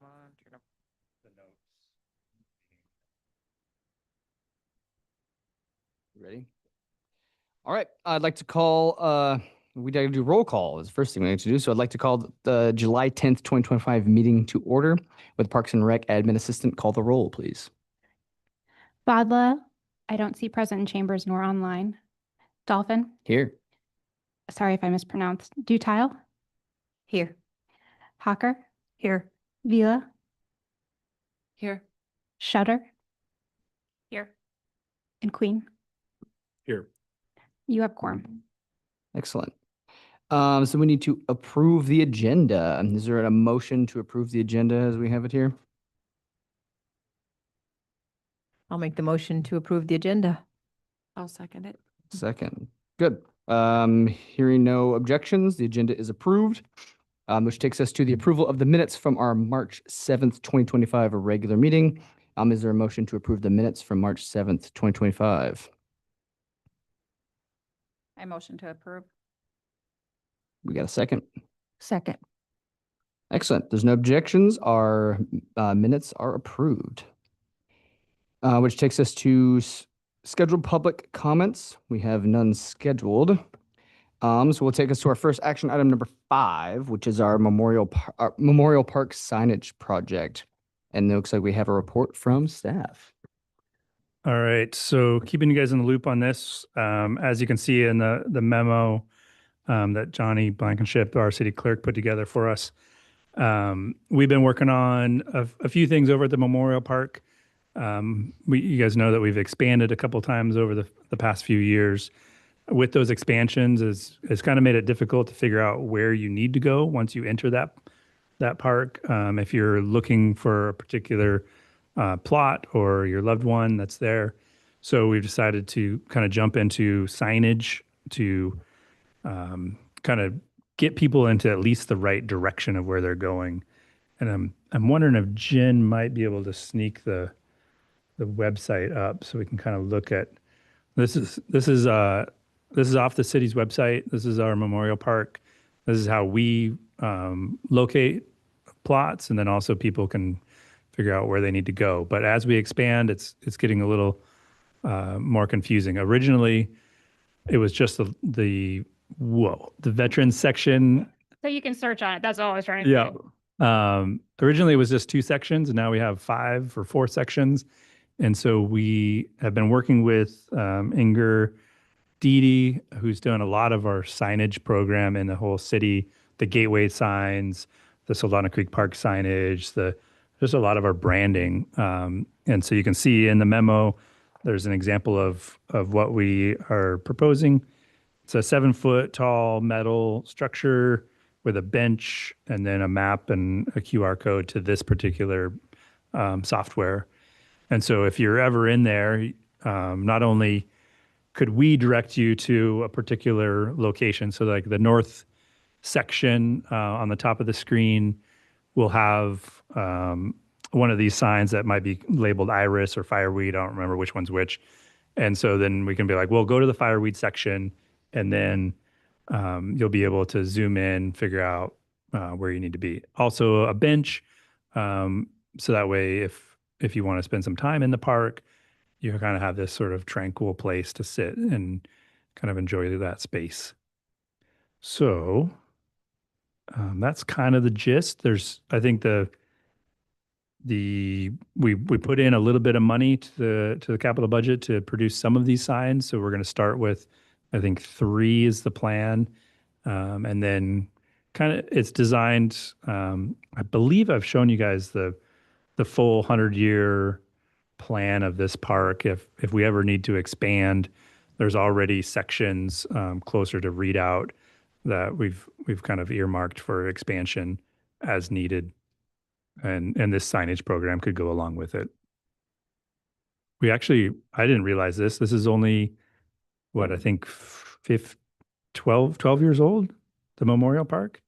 Come on, turn up the notes. Ready? All right. I'd like to call, we got to do roll call is the first thing we need to do. So I'd like to call the July 10th, 2025 meeting to order with Parks and Rec admin assistant. Call the roll, please. Badla, I don't see present in chambers nor online. Dolphin, Here. sorry if I mispronounced. Dutile, Here. Hawker, Here. Vila, Here. Shutter, Here. and Queen. Here. You have quorum. Excellent. So we need to approve the agenda. Is there a motion to approve the agenda as we have it here? I'll make the motion to approve the agenda. I'll second it. Second. Good. Hearing no objections, the agenda is approved, which takes us to the approval of the minutes from our March 7th, 2025 regular meeting. Is there a motion to approve the minutes from March 7th, 2025? I motion to approve. We got a second. Second. Excellent. There's no objections. Our minutes are approved. Which takes us to scheduled public comments. We have none scheduled. So we'll take us to our first action item number 5, which is our Memorial Park signage project. And it looks like we have a report from staff. All right, so keeping you guys in the loop on this, as you can see in the memo that Johnny Blankenship, our city clerk, put together for us, we've been working on a few things over at the Memorial Park. You guys know that we've expanded a couple times over the past few years. With those expansions, it's kind of made it difficult to figure out where you need to go once you enter that park. If you're looking for a particular plot or your loved one that's there. So we've decided to kind of jump into signage to kind of get people into at least the right direction of where they're going. And I'm wondering if Jen might be able to sneak the website up so we can kind of look at this is off the city's website. This is our Memorial Park. This is how we locate plots, and then also people can figure out where they need to go. But as we expand, it's getting a little more confusing. Originally, it was just the veterans section. So you can search on it. That's all I was trying to say. Yeah. Originally, it was just 2 sections, and now we have 5 or 4 sections. And so we have been working with Inger Dede, who's doing a lot of our signage program in the whole city, the gateway signs, the Soldotna Creek Park signage, just a lot of our branding. And so you can see in the memo, there's an example of what we are proposing. It's a 7-foot tall metal structure with a bench and then a map and a QR code to this particular software. And so if you're ever in there, not only could we direct you to a particular location, so like the north section on the top of the screen will have one of these signs that might be labeled iris or fireweed. I don't remember which one's which. And so then we can be like, well, go to the fireweed section, and then you'll be able to zoom in, figure out where you need to be. Also a bench, so that way if you want to spend some time in the park, you kind of have this sort of tranquil place to sit and kind of enjoy that space. So that's kind of the gist. I think we put in a little bit of money to the capital budget to produce some of these signs. So we're going to start with, I think 3 is the plan, and then kind of it's designed. I believe I've shown you guys the full 100-year plan of this park. If we ever need to expand, there's already sections closer to Readout that we've kind of earmarked for expansion as needed, and this signage program could go along with it. I didn't realize this. This is only I think 12 years old, the Memorial Park,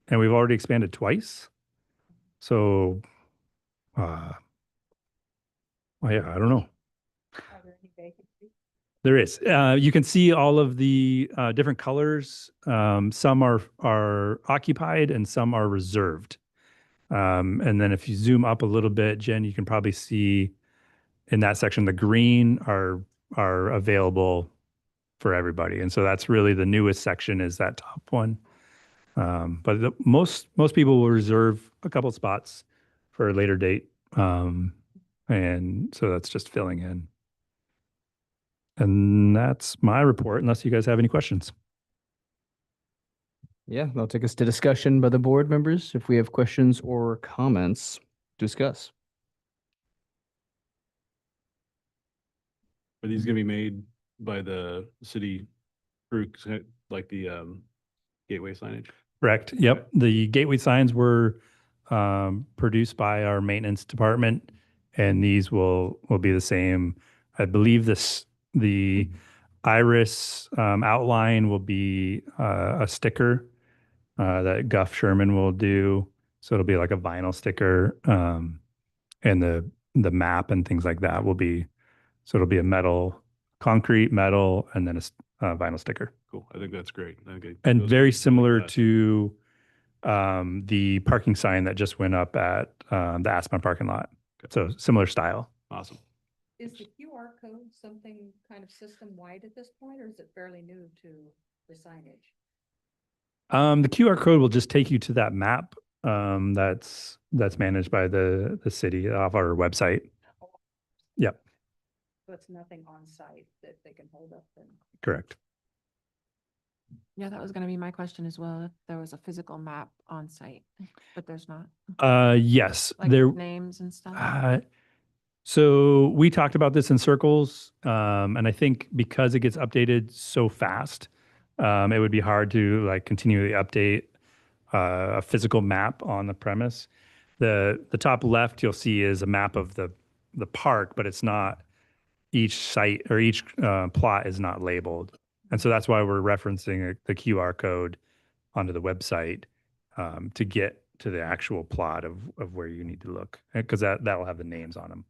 and we've already expanded twice. So, yeah, I don't know. Are there any vacancies? There is. You can see all of the different colors. Some are occupied and some are reserved. And then if you zoom up a little bit, Jen, you can probably see in that section, the green are available for everybody. And so that's really the newest section is that top one. But most people will reserve a couple spots for a later date. And so that's just filling in. And that's my report, unless you guys have any questions. Yeah, that'll take us to discussion by the board members. If we have questions or comments, discuss. Are these gonna be made by the city through like the gateway signage? Correct. Yep. The gateway signs were produced by our maintenance department, and these will be the same. I believe the iris outline will be a sticker that Guff Sherman will do. So it'll be like a vinyl sticker, and the map and things like that will be. So it'll be a concrete metal, and then a vinyl sticker. Cool. I think that's great. And those very are similar fast. to the parking sign that just went up at the Aspen parking lot. Okay. So similar style. Awesome. Is the QR code something kind of system-wide at this point, or is it fairly new to the signage? The QR code will just take you to that map that's managed by the city off our website. Yep, So it's nothing on site that they can hold up and. correct. Yeah, that was gonna be my question as well. If there was a physical map on site, but there's not. Yes, Like there. names and stuff. So we talked about this in circles, and I think because it gets updated so fast, it would be hard to like continually update a physical map on the premise. The top left you'll see is a map of the park, but it's not each site or each plot is not labeled, and so that's why we're referencing the QR code onto the website to get to the actual plot of where you need to look, because that'll have the names on them.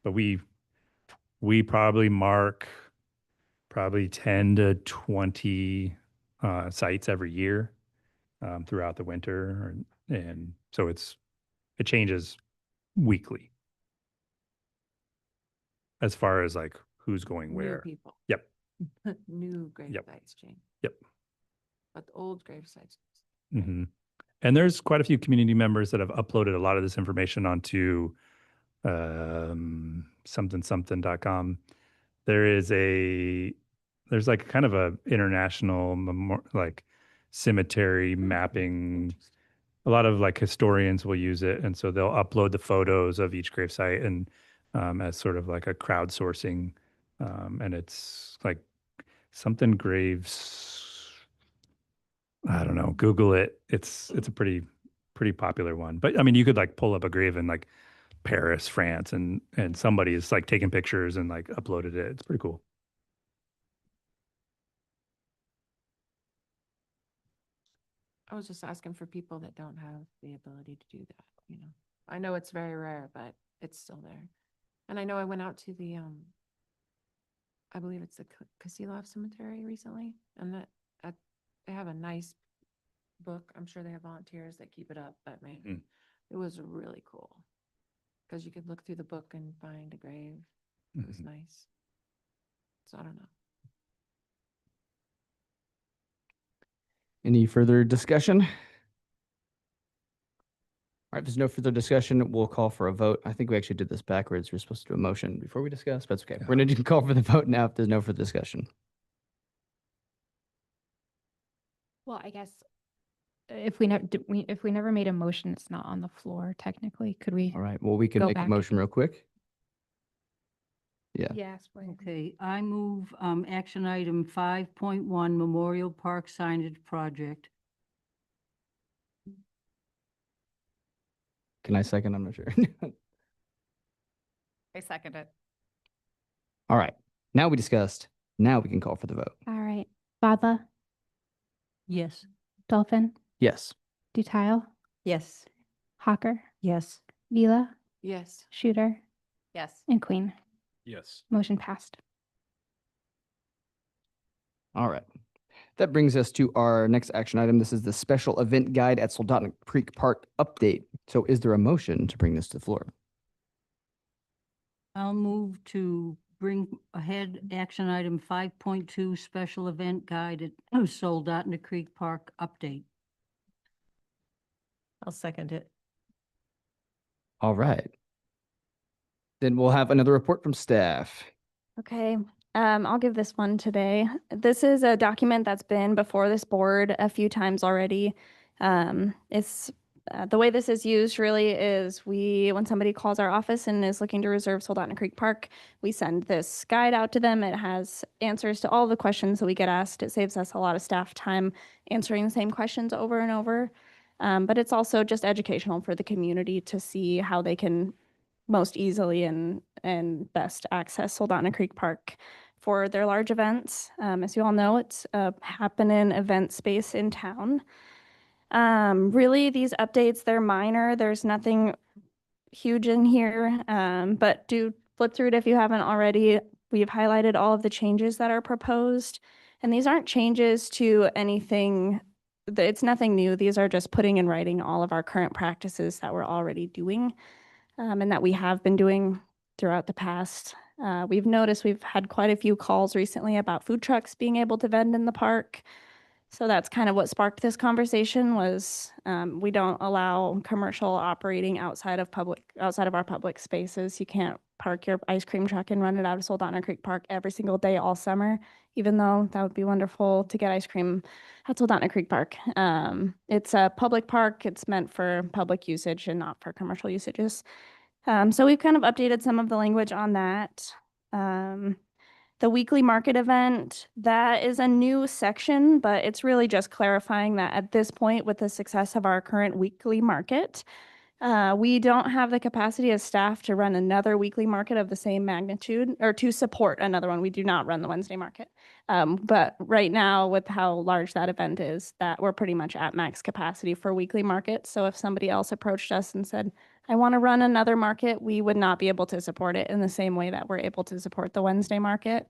But we probably mark 10 to 20 sites every year throughout the winter, and so it changes weekly as far as like who's going New where. people. Yep. New grave Yep. sites change. Yep. But the old grave sites. hmm And there's quite a few community members that have uploaded a lot of this information onto something.com. There's like kind of a international like cemetery mapping. A lot of like historians will use it, and so they'll upload the photos of each gravesite and as sort of like a crowdsourcing, and it's like something graves. I don't know. Google it. It's a pretty popular one. But I mean, you could like pull up a grave in like Paris, France, and somebody is like taking pictures and like uploaded it. It's pretty cool. I was just asking for people that don't have the ability to do that, you know. I know it's very rare, but it's still there. And I know I went out to the, I believe it's the Kasilov Cemetery recently, and they have a nice book. I'm sure they have volunteers that keep it up, but man, Mm. it was really cool. Because you could look through the book and find a grave. It was Mhm. nice. So I don't know. Any further discussion? All right, if there's no further discussion, we'll call for a vote. I think we actually did this backwards. We're supposed to do a motion before we discuss, but it's okay. We're going to call for the vote now if there's no further discussion. Well, I guess if we never made a motion, it's not on the floor technically. Could we? All right, well, we can Go make a back. motion real quick. Yeah. Yes. please. Okay, I move action item 5.1 Memorial Park Signage Project. Can I second? I'm not sure. I second it. All right, now we discussed. Now we can call for the vote. All right. Fadla, Yes. Dolphin, Yes. Dutile, Yes. Hawker, Yes. Vila, Yes. Shooter, Yes. and Queen. Yes. Motion passed. All right. That brings us to our next action item. This is the special event guide at Soldotna Creek Park update. So is there a motion to bring this to the floor? I'll move to bring ahead action item 5.2, special event guide at Soldotna Creek Park update. I'll second it. All right. Then we'll have another report from staff. Okay, I'll give this one today. This is a document that's been before this board a few times already. It's the way this is used really is when somebody calls our office and is looking to reserve Soldotna Creek Park, we send this guide out to them. It has answers to all the questions that we get asked. It saves us a lot of staff time answering the same questions over and over. But it's also just educational for the community to see how they can most easily and best access Soldotna Creek Park for their large events. As you all know, it's a happening event space in town. Really, these updates, they're minor. There's nothing huge in here, but do flip through it if you haven't already. We've highlighted all of the changes that are proposed, and these aren't changes to anything. It's nothing new. These are just putting in writing all of our current practices that we're already doing. And that we have been doing throughout the past. We've noticed we've had quite a few calls recently about food trucks being able to vend in the park. So that's kind of what sparked this conversation was we don't allow commercial operating outside of our public spaces. You can't park your ice cream truck and run it out of Soldotna Creek Park every single day all summer, even though that would be wonderful to get ice cream at Soldotna Creek Park. It's a public park. It's meant for public usage and not for commercial usages. So we've kind of updated some of the language on that. The weekly market event, that is a new section, but it's really just clarifying that at this point, with the success of our current weekly market, we don't have the capacity as staff to run another weekly market of the same magnitude or to support another one. We do not run the Wednesday market. But right now, with how large that event is, that we're pretty much at max capacity for weekly markets. So if somebody else approached us and said, I want to run another market, we would not be able to support it in the same way that we're able to support the Wednesday market.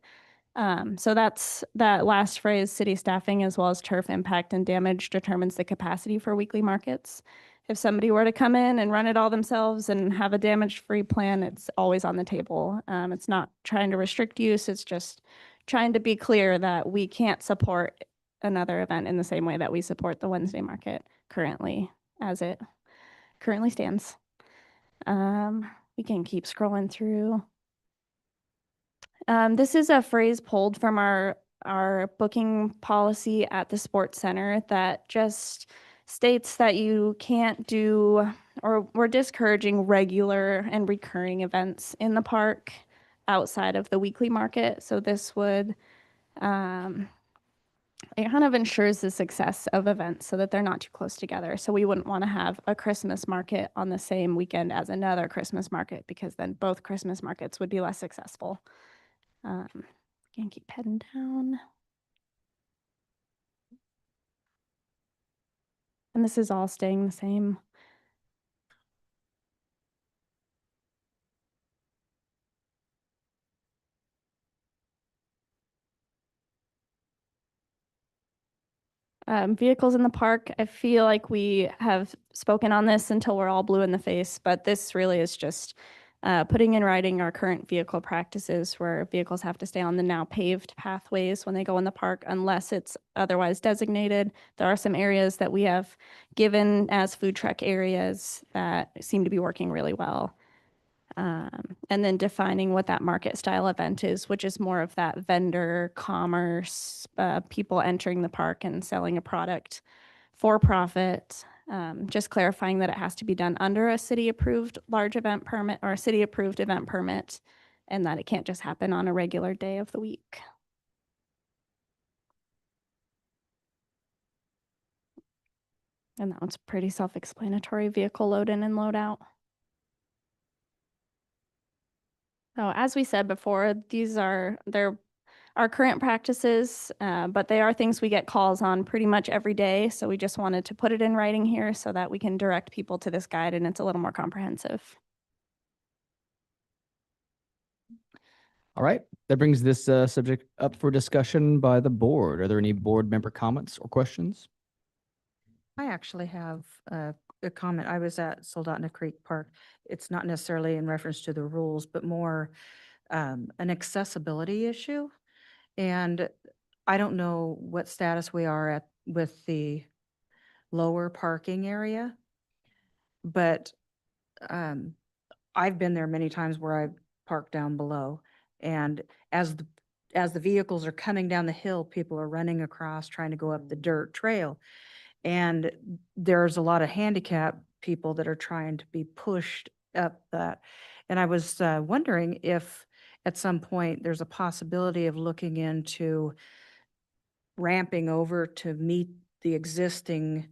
So that's that last phrase, city staffing as well as turf impact and damage determines the capacity for weekly markets. If somebody were to come in and run it all themselves and have a damage-free plan, it's always on the table. It's not trying to restrict use, it's just trying to be clear that we can't support another event in the same way that we support the Wednesday market currently, as it currently stands. We can keep scrolling through. This is a phrase pulled from our booking policy at the sports center that just states that you can't do, or we're discouraging regular and recurring events in the park outside of the weekly market. So this would, it kind of ensures the success of events so that they're not too close together. So we wouldn't want to have a Christmas market on the same weekend as another Christmas market because then both Christmas markets would be less successful. Can keep heading down. And this is all staying the same. Vehicles in the park, I feel like we have spoken on this until we're all blue in the face, but this really is just putting in writing our current vehicle practices where vehicles have to stay on the now paved pathways when they go in the park unless it's otherwise designated. There are some areas that we have given as food truck areas that seem to be working really well. And then defining what that market style event is, which is more of that vendor commerce, people entering the park and selling a product for profit. Just clarifying that it has to be done under a city approved large event permit or a city approved event permit, and that it can't just happen on a regular day of the week. And that one's pretty self-explanatory, vehicle load in and load out. So as we said before, they're our current practices, but they are things we get calls on pretty much every day. So we just wanted to put it in writing here so that we can direct people to this guide and it's a little more comprehensive. All right, that brings this subject up for discussion by the board. Are there any board member comments or questions? I actually have a comment. I was at Soldotna Creek Park. It's not necessarily in reference to the rules, but more an accessibility issue. And I don't know what status we are at with the lower parking area, but I've been there many times where I've parked down below. And as the vehicles are coming down the hill, people are running across, trying to go up the dirt trail. And there's a lot of handicap people that are trying to be pushed up that. And I was wondering if at some point there's a possibility of looking into ramping over to meet the existing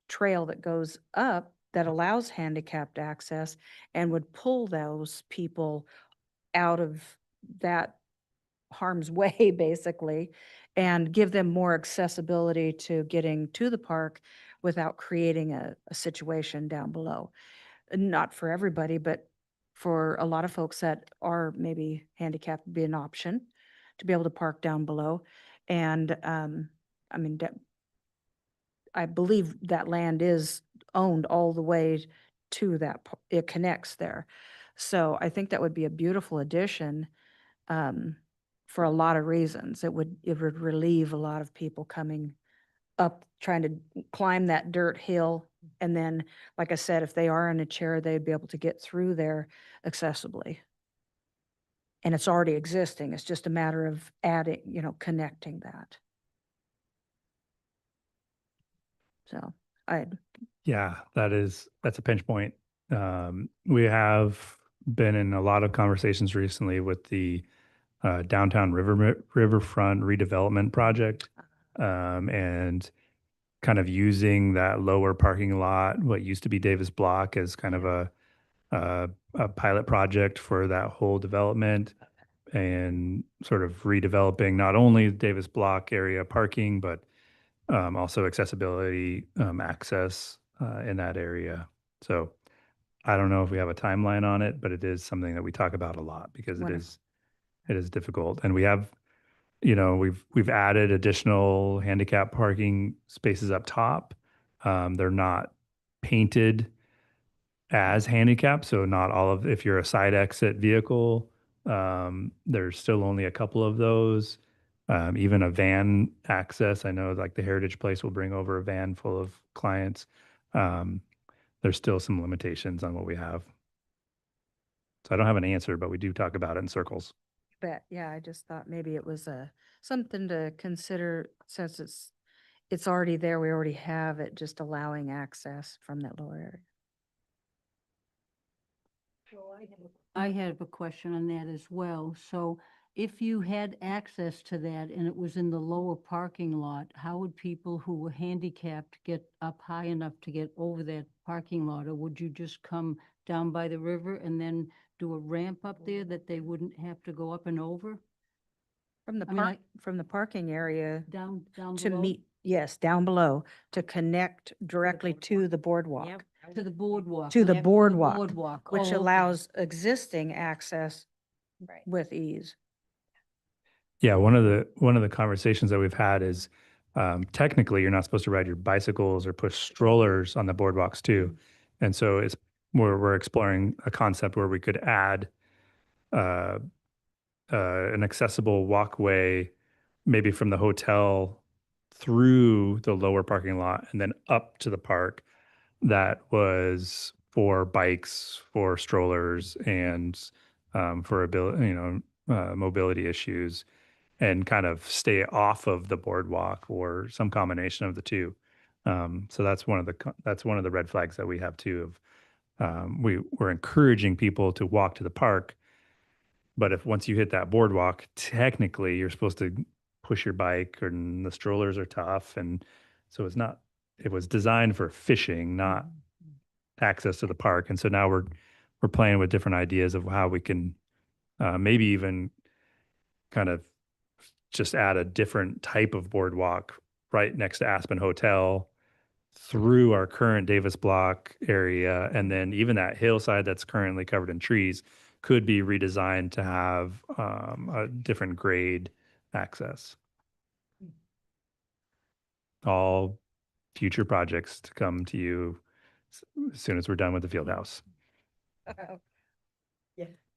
trail that goes up that allows handicapped access and would pull those people out of that harm's way, basically, and give them more accessibility to getting to the park without creating a situation down below. Not for everybody, but for a lot of folks that are maybe handicapped would be an option to be able to park down below. And I mean, I believe that land is owned all the way to that, it connects there. So I think that would be a beautiful addition for a lot of reasons. It would relieve a lot of people coming up, trying to climb that dirt hill. And then, like I said, if they are in a chair, they'd be able to get through there accessibly. And it's already existing. It's just a matter of adding, connecting that. So Yeah, that's a pinch point. We have been in a lot of conversations recently with the downtown riverfront redevelopment project, and kind of using that lower parking lot, what used to be Davis Block, as kind of a pilot project for that whole development, and sort of redeveloping not only Davis Block area parking, but also accessibility, access in that area. So I don't know if we have a timeline on it, but it is something that we talk about a lot because Wonderful. it is difficult. And we have, we've added additional handicap parking spaces up top. They're not painted as handicap, so not all of, if you're a side exit vehicle, there's still only a couple of those. Even a van access, I know like the Heritage Place will bring over a van full of clients. There's still some limitations on what we have. So I don't have an answer, but we do talk about it in circles. bet, yeah, I just thought maybe it was something to consider since it's already there. We already have it, just allowing access from that lower area. I have a question on that as well. So if you had access to that and it was in the lower parking lot, how would people who were handicapped get up high enough to get over that parking lot? Or would you just come down by the river and then do a ramp up there that they wouldn't have to go up and over? From the I mean, park, from the parking area Down to below? meet, yes, down below, to connect directly to the boardwalk, To the boardwalk. To the connect boardwalk, Boardwalk. which Oh, okay. allows existing access Right. with ease. Yeah, one of the conversations that we've had is technically you're not supposed to ride your bicycles or push strollers on the boardwalks too, and so we're exploring a concept where we could add an accessible walkway, maybe from the hotel through the lower parking lot and then up to the park, that was for bikes, for strollers, and for mobility issues, and kind of stay off of the boardwalk or some combination of the two. So that's one of the red flags that we have too. Of we're encouraging people to walk to the park, but if once you hit that boardwalk, technically you're supposed to push your bike, and the strollers are tough, and so it's not. It was designed for fishing, not access to the park. And so now we're playing with different ideas of how we can maybe even kind of just add a different type of boardwalk right next to Aspen Hotel through our current Davis Block area, and then even that hillside that's currently covered in trees, could be redesigned to have a different grade access. All future projects to come to you as soon as we're done with the field house.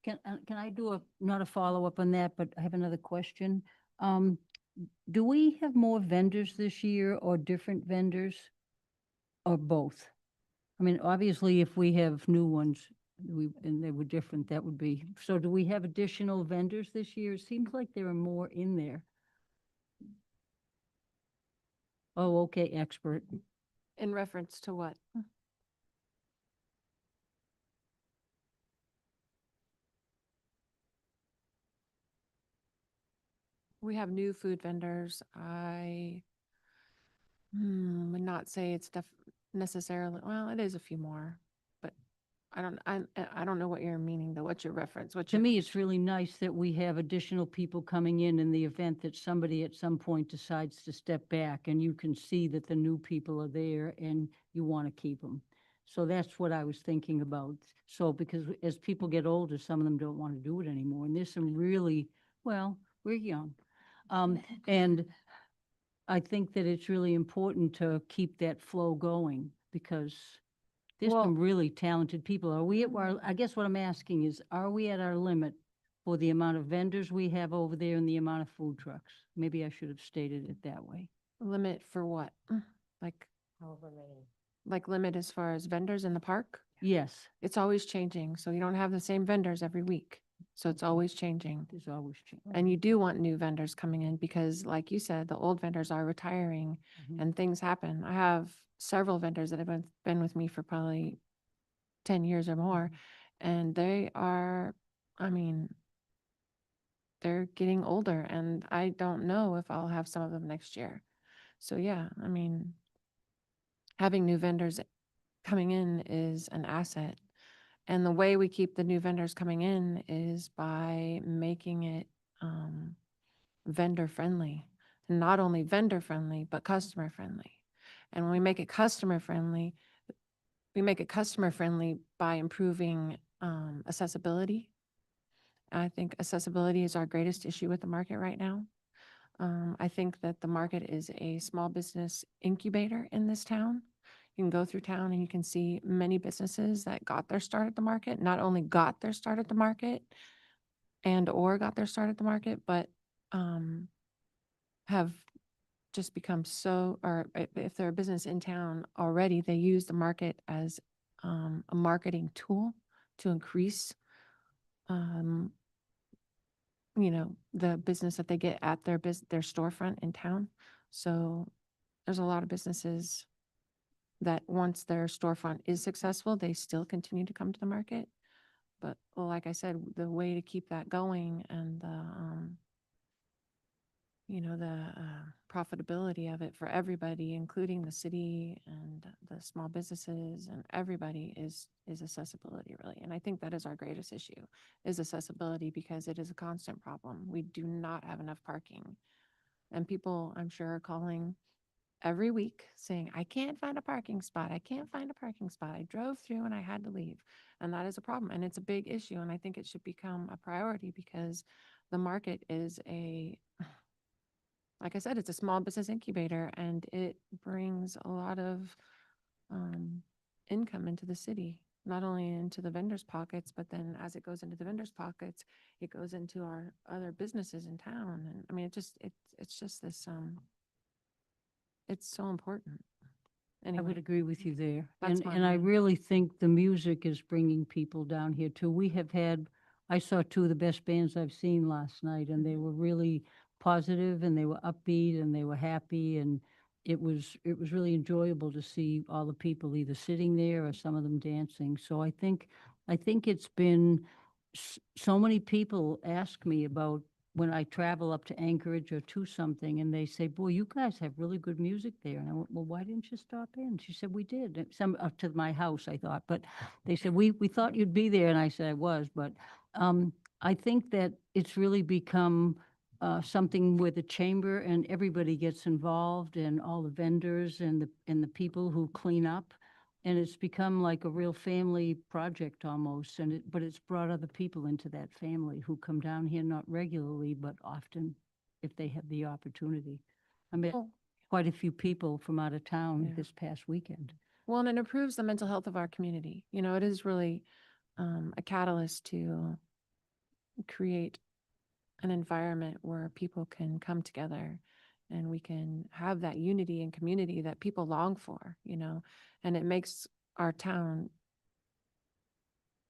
Can I do not a follow-up on that, but I have another question. Do we have more vendors this year or different vendors or both? I mean, obviously, if we have new ones, and they were different, that would be, so do we have additional vendors this year? It seems like there are more in there. Oh, okay, expert. In reference to what? We have new food vendors. I would not say it's necessarily, well, it is a few more, but I don't know what you're meaning though. What's your reference? What's To your, me, it's really nice that we have additional people coming in the event that somebody at some point decides to step back, and you can see that the new people are there and you want to keep them. So that's what I was thinking about. So because as people get older, some of them don't want to do it anymore. And there's some really, well, we're young. And I think that it's really important to keep that flow going because there's Well- some really talented people. Are we, I guess what I'm asking is, are we at our limit for the amount of vendors we have over there and the amount of food trucks? Maybe I should have stated it that way. limit for what? Like, like limit as far as vendors in the park? Yes, It's always changing. So you don't have the same vendors every week. So it's always changing. there's always change. And you do want new vendors coming in because like you said, the old vendors are retiring Mhm. and things happen. I have several vendors that have been with me for probably 10 years or more. And they are, I mean, they're getting older and I don't know if I'll have some of them next year. So yeah, I mean, having new vendors coming in is an asset. And the way we keep the new vendors coming in is by making it vendor friendly. Not only vendor friendly, but customer friendly. And when we make it customer friendly, we make it customer friendly by improving accessibility. I think accessibility is our greatest issue with the market right now. I think that the market is a small business incubator in this town. You can go through town and you can see many businesses that got their start at the market, not only got their start at the market and or got their start at the market, but have just become so, or if they're a business in town already, they use the market as a marketing tool to increase, the business that they get at their storefront in town. So there's a lot of businesses that once their storefront is successful, they still continue to come to the market. But well, like I said, the way to keep that going and the profitability of it for everybody, including the city and the small businesses and everybody is accessibility really. And I think that is our greatest issue is accessibility because it is a constant problem. We do not have enough parking. And people, I'm sure, are calling every week saying, I can't find a parking spot. I can't find a parking spot. I drove through and I had to leave. And that is a problem. And it's a big issue. And I think it should become a priority because the market is like I said, it's a small business incubator and it brings a lot of income into the city, not only into the vendors' pockets, but then as it goes into the vendors' pockets, it goes into our other businesses in town. And I mean, it's just this, it's so important. I would Anyway, agree with you there. That's And, my and I opinion. really think the music is bringing people down here too. We have had, I saw two of the best bands I've seen last night and they were really positive and they were upbeat and they were happy and it was really enjoyable to see all the people either sitting there or some of them dancing. So I think it's been, so many people ask me about when I travel up to Anchorage or to something and they say, boy, you guys have really good music there. And I went, well, why didn't you stop in? She said, we did. And some up to my house, I thought, but they said, we thought you'd be there. And I said, I was, but I think that it's really become something where the chamber and everybody gets involved and all the vendors and the people who clean up. And it's become like a real family project almost, but it's brought other people into that family who come down here not regularly, but often if they have the opportunity. I met Well, quite a few people from out of town Yeah. this past weekend. Well, and it improves the mental health of our community. You know, it is really a catalyst to create an environment where people can come together and we can have that unity and community that people long for, you know, and it makes our town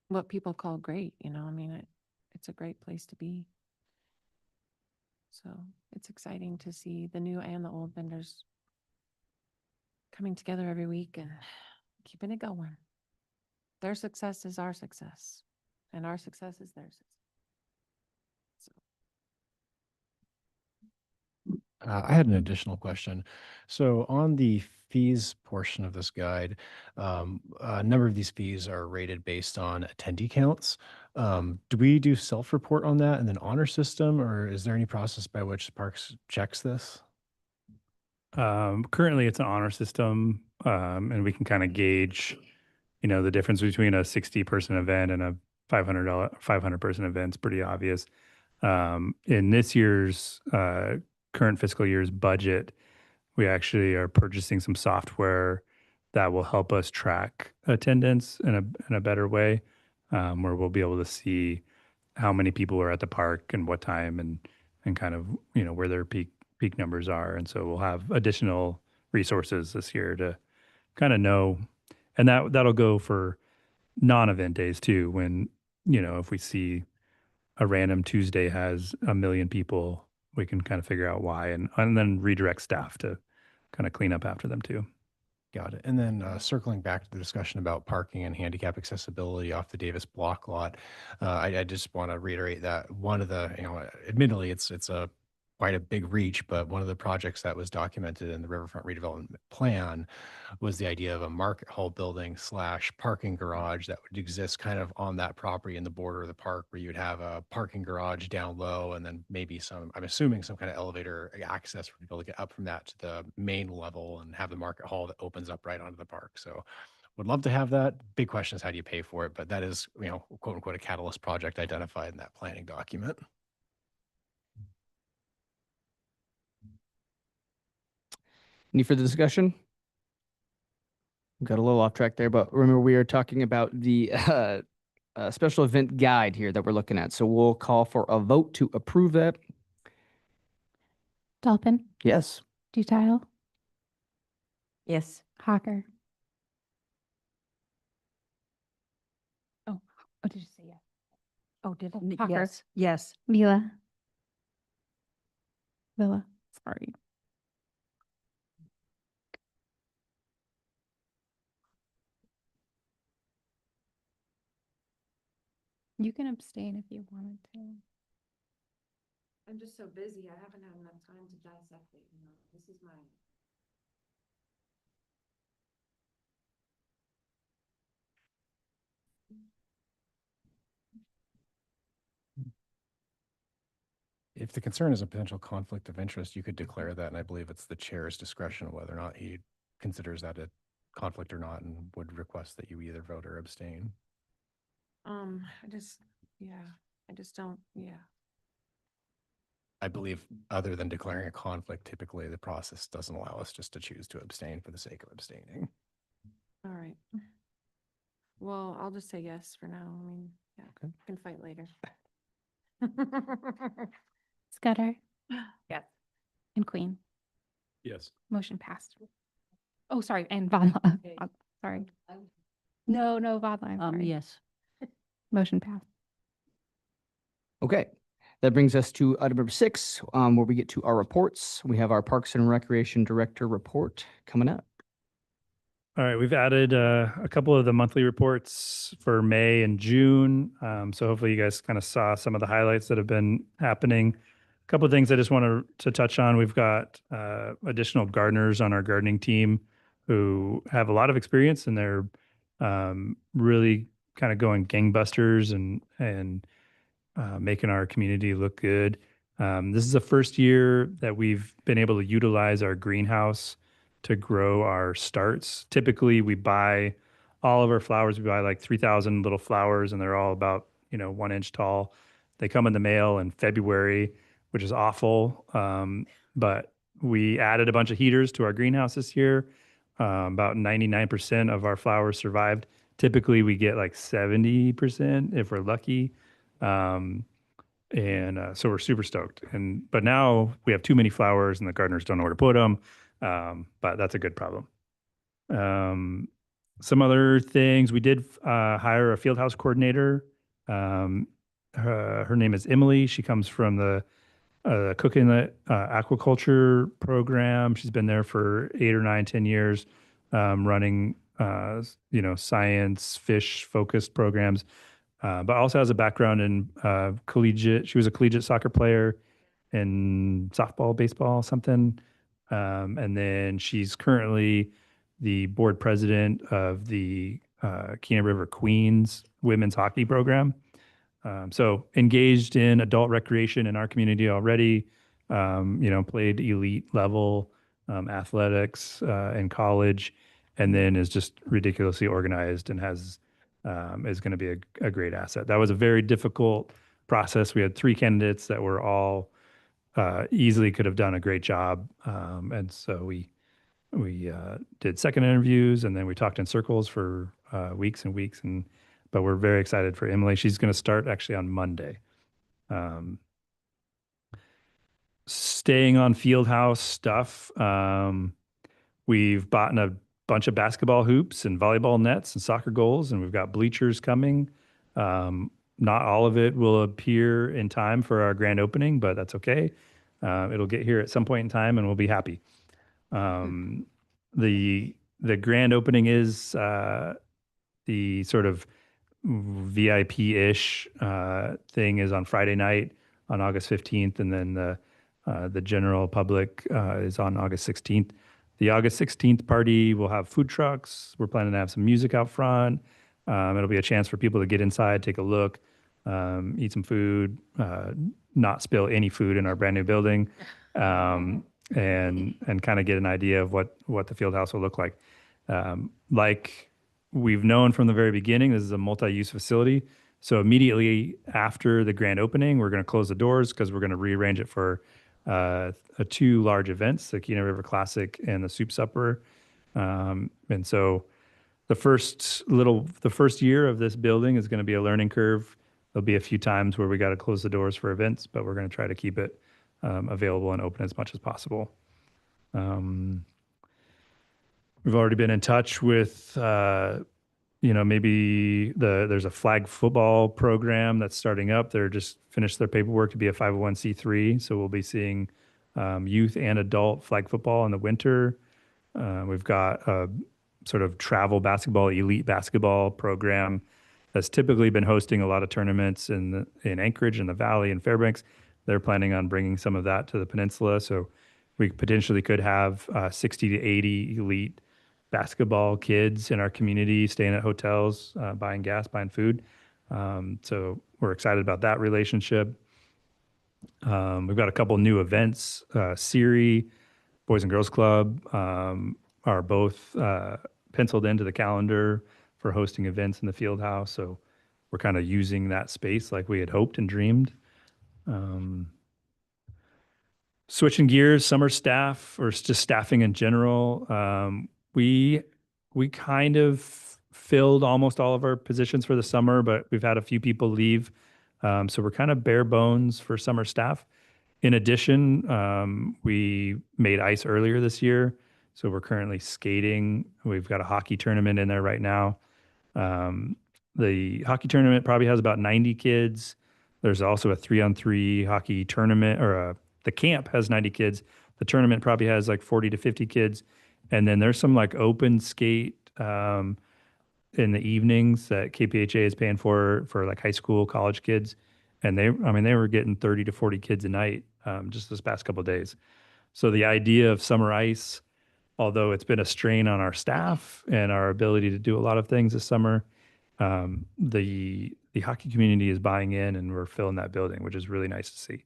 what people call great, you know, I mean, it's a great place to be. So it's exciting to see the new and the old vendors coming together every week and keeping it going. Their success is our success, and our success is their success. So, I had an additional question. So on the fees portion of this guide, a number of these fees are rated based on attendee counts. Do we do self-report on that and then honor system, or is there any process by which the parks checks this? Currently, it's an honor system, and we can kind of gauge, you know, the difference between a 60-person event and a $500 person event is pretty obvious. In this year's current fiscal year's budget, we actually are purchasing some software that will help us track attendance in a better way, where we'll be able to see how many people are at the park and what time and kind of, you know, where their peak numbers are. And so we'll have additional resources this year to kind of know, and that'll go for non-event days too, when, you know, if we see a random Tuesday has 1 million people, we can kind of figure out why and then redirect staff to kind of clean up after them too. Got it. And then circling back to the discussion about parking and handicap accessibility off the Davis block lot, I just want to reiterate that one of the, you know, admittedly it's a quite a big reach, but one of the projects that was documented in the Riverfront Redevelopment Plan was the idea of a market hall building / parking garage that would exist kind of on that property in the border of the park, where you would have a parking garage down low and then maybe some, I'm assuming some kind of elevator access for people to get up from that to the main level and have the market hall that opens up right onto the park. So would love to have that. Big question is how do you pay for it? But that is, you know, quote unquote, a catalyst project identified in that planning document. Any further discussion? Got a little off track there, but remember we are talking about the special event guide here that we're looking at. So we'll call for a vote to approve that. Dolphin, Yes. Dutile, Yes. Hawker. Oh, did you say yes? Oh, did I? Hawker, Yes, yes. Vila. Sorry. You can abstain if you wanted to. I'm just so busy. I haven't had enough time to dissect it, you know, this is my. If the concern is a potential conflict of interest, you could declare that, and I believe it's the chair's discretion whether or not he considers that a conflict or not, and would request that you either vote or abstain. I just don't, I believe other than declaring a conflict, typically the process doesn't allow us just to choose to abstain for the sake of abstaining. all right. Well, I'll just say yes for now. I mean, yeah, Okay. can fight later. Scudder Yes. and Queen. Yes. Motion passed. Oh, sorry, and Vadla. Sorry. No, Vadla, I'm sorry. Yes. Motion passed. Okay. That brings us to item number 6, where we get to our reports. We have our Parks and Recreation Director report coming up. All right, we've added a couple of the monthly reports for May and June. So hopefully you guys kind of saw some of the highlights that have been happening. A couple of things I just want to touch on. We've got additional gardeners on our gardening team who have a lot of experience, and they're really kind of going gangbusters and making our community look good. This is the first year that we've been able to utilize our greenhouse to grow our starts. Typically, we buy all of our flowers, we buy like 3,000 little flowers, and they're all about, 1 inch tall. They come in the mail in February, which is awful. But we added a bunch of heaters to our greenhouse this year. About 99% of our flowers survived. Typically, we get like 70% if we're lucky. So we're super stoked. But now we have too many flowers, and the gardeners don't know where to put them. But that's a good problem. Some other things, we did hire a field house coordinator. Her name is Emily. She comes from the Cook Inlet aquaculture program. She's been there for 8 or 9, 10 years, running science, fish focused programs. But also has a background in collegiate. She was a collegiate soccer player in softball, baseball, something. And then she's currently the board president of the Kena River Queens women's hockey program. So engaged in adult recreation in our community already, played elite level athletics in college, and then is just ridiculously organized and is going to be a great asset. That was a very difficult process. We had 3 candidates that were all easily could have done a great job. And so we did second interviews, and then we talked in circles for weeks and weeks. But we're very excited for Emily. She's going to start actually on Monday. Staying on field house stuff, we've bought a bunch of basketball hoops and volleyball nets and soccer goals, and we've got bleachers coming. Not all of it will appear in time for our grand opening, but that's okay. It'll get here at some point in time, and we'll be happy. The grand opening is the sort of VIP-ish thing is on Friday night on August 15th, and then the general public is on August 16th. The August 16th party will have food trucks. We're planning to have some music out front. It'll be a chance for people to get inside, take a look, eat some food, not spill any food in our brand new building, and kind of get an idea of what the field house will look like. Like we've known from the very beginning, this is a multi-use facility. So immediately after the grand opening, we're going to close the doors because we're going to rearrange it for 2 large events, the Kena River Classic and the Soup Supper. And so the first year of this building is going to be a learning curve. There'll be a few times where we got to close the doors for events, but we're going to try to keep it available and open as much as possible. We've already been in touch with, maybe there's a flag football program that's starting up. They're just finished their paperwork to be a 501c3. So we'll be seeing youth and adult flag football in the winter. We've got a sort of travel basketball, elite basketball program that's typically been hosting a lot of tournaments in Anchorage and the Valley and Fairbanks. They're planning on bringing some of that to the peninsula. So we potentially could have 60 to 80 elite basketball kids in our community staying at hotels, buying gas, buying food. So we're excited about that relationship. We've got a couple new events. Siri, Boys and Girls Club are both penciled into the calendar for hosting events in the field house. So we're kind of using that space like we had hoped and dreamed. Switching gears, summer staff or just staffing in general. We kind of filled almost all of our positions for the summer, but we've had a few people leave. So we're kind of bare bones for summer staff. In addition, we made ice earlier this year. So we're currently skating. We've got a hockey tournament in there right now. The hockey tournament probably has about 90 kids. There's also a 3-on-3 hockey tournament, the camp has 90 kids. The tournament probably has like 40 to 50 kids. And then there's some like open skate in the evenings that KPHA is paying for like high school, college kids. And they were getting 30 to 40 kids a night just this past couple of days. So the idea of summer ice, although it's been a strain on our staff and our ability to do a lot of things this summer, the hockey community is buying in, and we're filling that building, which is really nice to see.